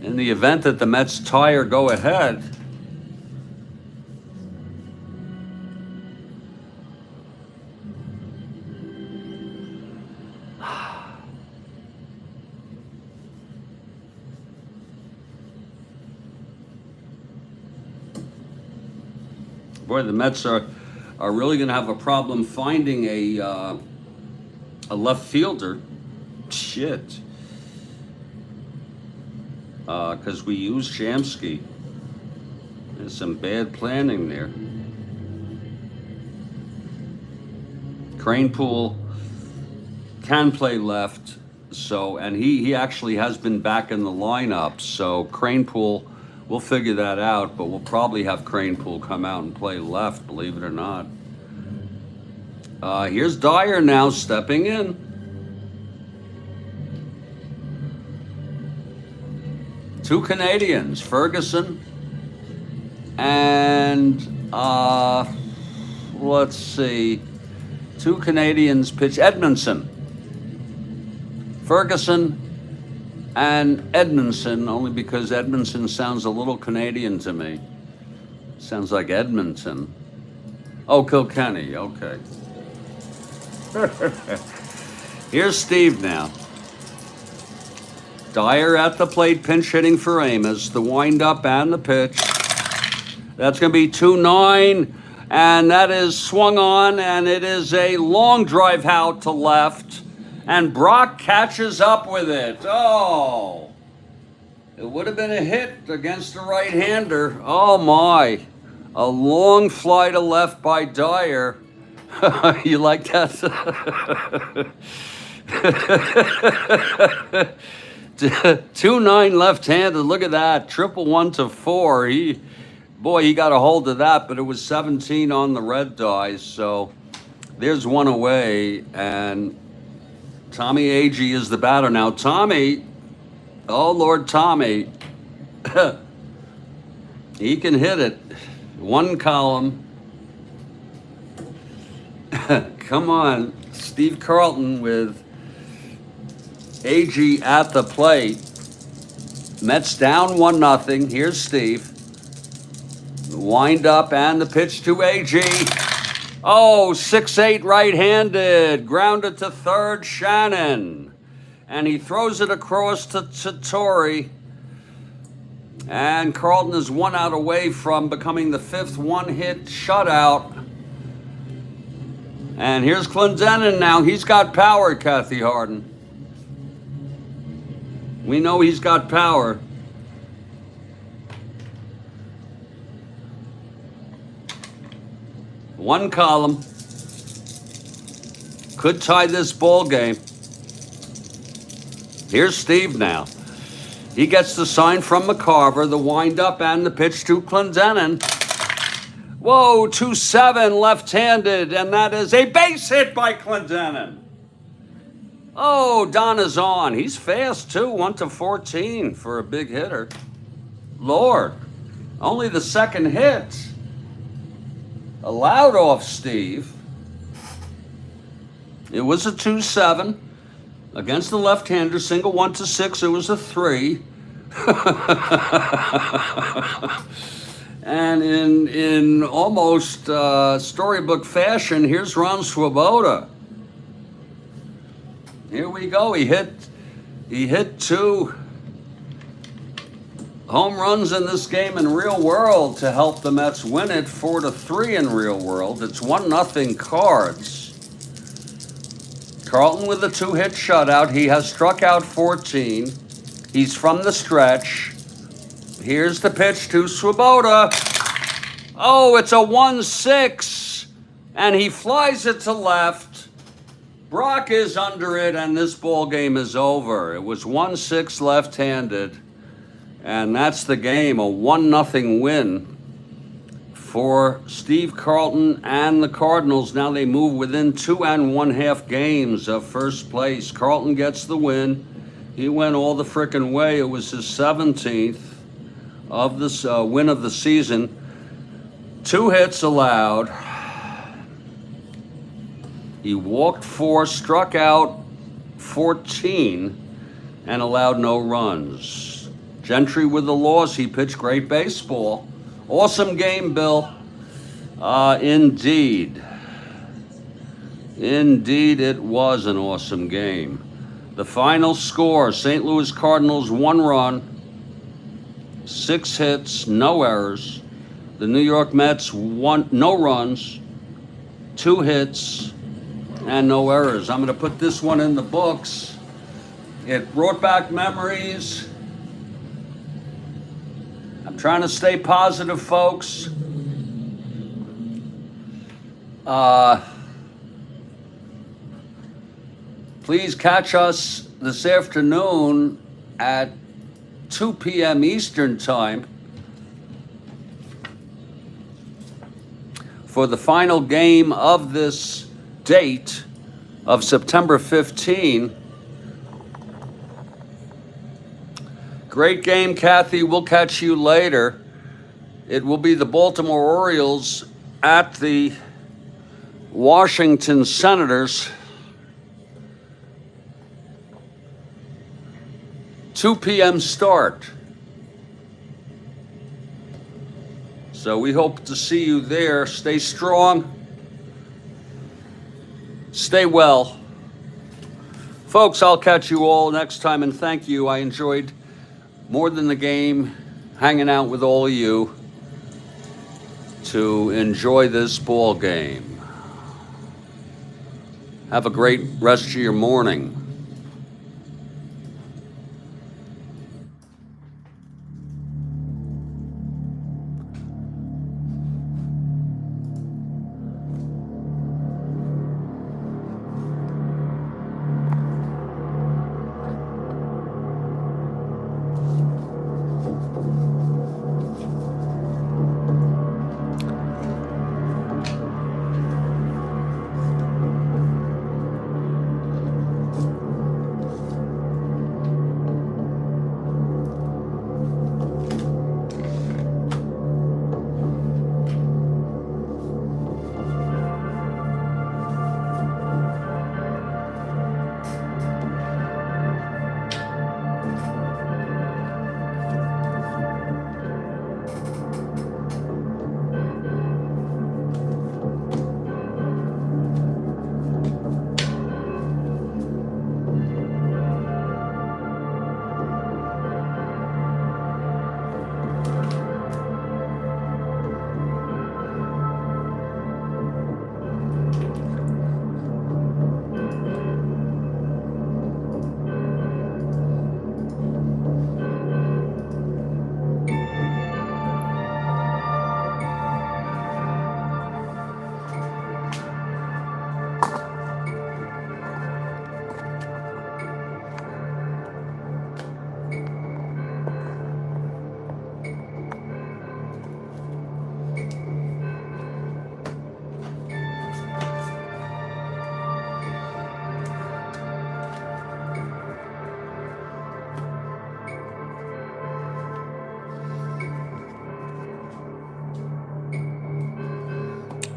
In the event that the Mets tie or go ahead, boy, the Mets are really going to have a problem finding a left fielder. Shit. Because we used Shamsky. There's some bad planning there. Cranepool can play left, and he actually has been back in the lineup. So Cranepool, we'll figure that out, but we'll probably have Cranepool come out and play left, believe it or not. Here's Dyer now stepping in. Two Canadians, Ferguson and let's see, 2 Canadians pitch. Edmondson, Ferguson, and Edmondson, only because Edmondson sounds a little Canadian to me. Sounds like Edmonton. Oh, Kilkenny, okay. Here's Steve now. Dyer at the plate, pinch hitting for Amos. The windup and the pitch. That's going to be 2-9, and that is swung on, and it is a long drive out to left, and Brock catches up with it. Oh, it would have been a hit against the right-hander. Oh my, a long fly to left by Dyer. You like that? 2-9 left-handed. Look at that. 1 to 4. He got a hold of that, but it was 17 on the red die. So there's one away, and Tommy Agee is the batter now. Tommy, oh Lord, Tommy, he can hit it. One column. Come on, Steve Carlton with Agee at the plate. Mets down 1-0. Here's Steve. Wind up and the pitch to Agee. Oh, 6-8 right-handed. Grounded to third, Shannon. And he throws it across to Torrey. And Carlton is 1 out away from becoming the 5th one-hit shutout. And here's Clendenin now. He's got power, Kathy Harden. We know he's got power. One column. Could tie this ball game. Here's Steve now. He gets the sign from McCarver, the windup and the pitch to Clendenin. Whoa, 2-7 left-handed, and that is a base hit by Clendenin. Oh, Don is on. He's fast too, 1-14 for a big hitter. Lord, only the second hit. Allowed off Steve. It was a 2-7 against the left-hander, single 1-6. It was a 3. And in almost storybook fashion, here's Ron Swoboda. Here we go. He hit 2 home runs in this game in real world to help the Mets win it 4-3 in real world. It's 1-0 Cards. Carlton with a 2-hit shutout. He has struck out 14. He's from the stretch. Here's the pitch to Swoboda. Oh, it's a 1-6. And he flies it to left. Brock is under it, and this ball game is over. It was 1-6 left-handed. And that's the game, a 1-0 win for Steve Carlton and the Cardinals. Now they move within 2 1/2 games of first place. Carlton gets the win. He went all the frickin' way. It was his 17th of this win of the season. 2 hits allowed. He walked 4, struck out 14, and allowed no runs. Gentry with the loss. He pitched great baseball. Awesome game, Bill. Indeed. Indeed, it was an awesome game. The final score, St. Louis Cardinals 1 run, 6 hits, no errors. The New York Mets no runs, 2 hits, and no errors. I'm going to put this one in the books. It brought back memories. I'm trying to stay positive, folks. Please catch us this afternoon at 2 p.m. Eastern Time for the final game of this date of September 15. Great game, Kathy. We'll catch you later. It will be the Baltimore Orioles at the Washington Senators. 2 p.m. start. So we hope to see you there. Stay strong. Stay well. Folks, I'll catch you all next time, and thank you. I enjoyed more than the game, hanging out with all of you to enjoy this ball game. Have a great rest of your morning.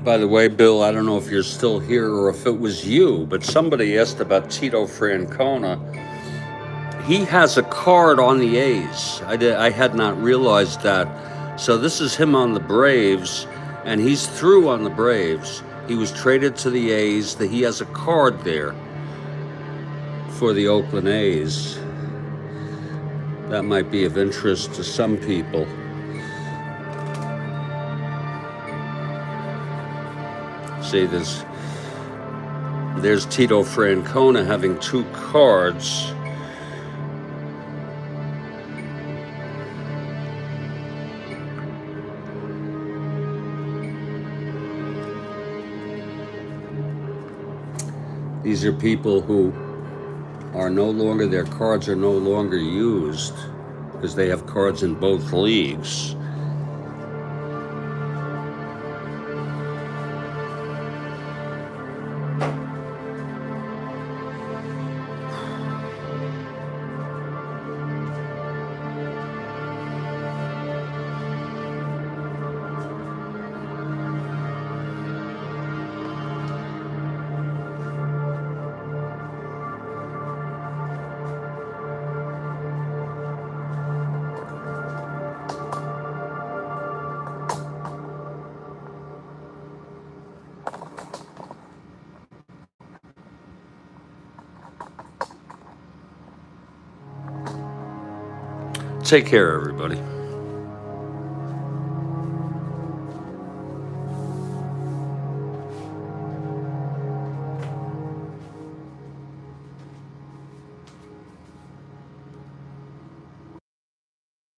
By the way, Bill, I don't know if you're still here or if it was you, but somebody asked about Tito Francona. He has a card on the A's. I had not realized that. So this is him on the Braves, and he's through on the Braves. He was traded to the A's. He has a card there for the Oakland A's. That might be of interest to some people. See, there's Tito Francona having 2 cards. These are people who are no longer, their cards are no longer used because they have cards in both leagues. Take care, everybody.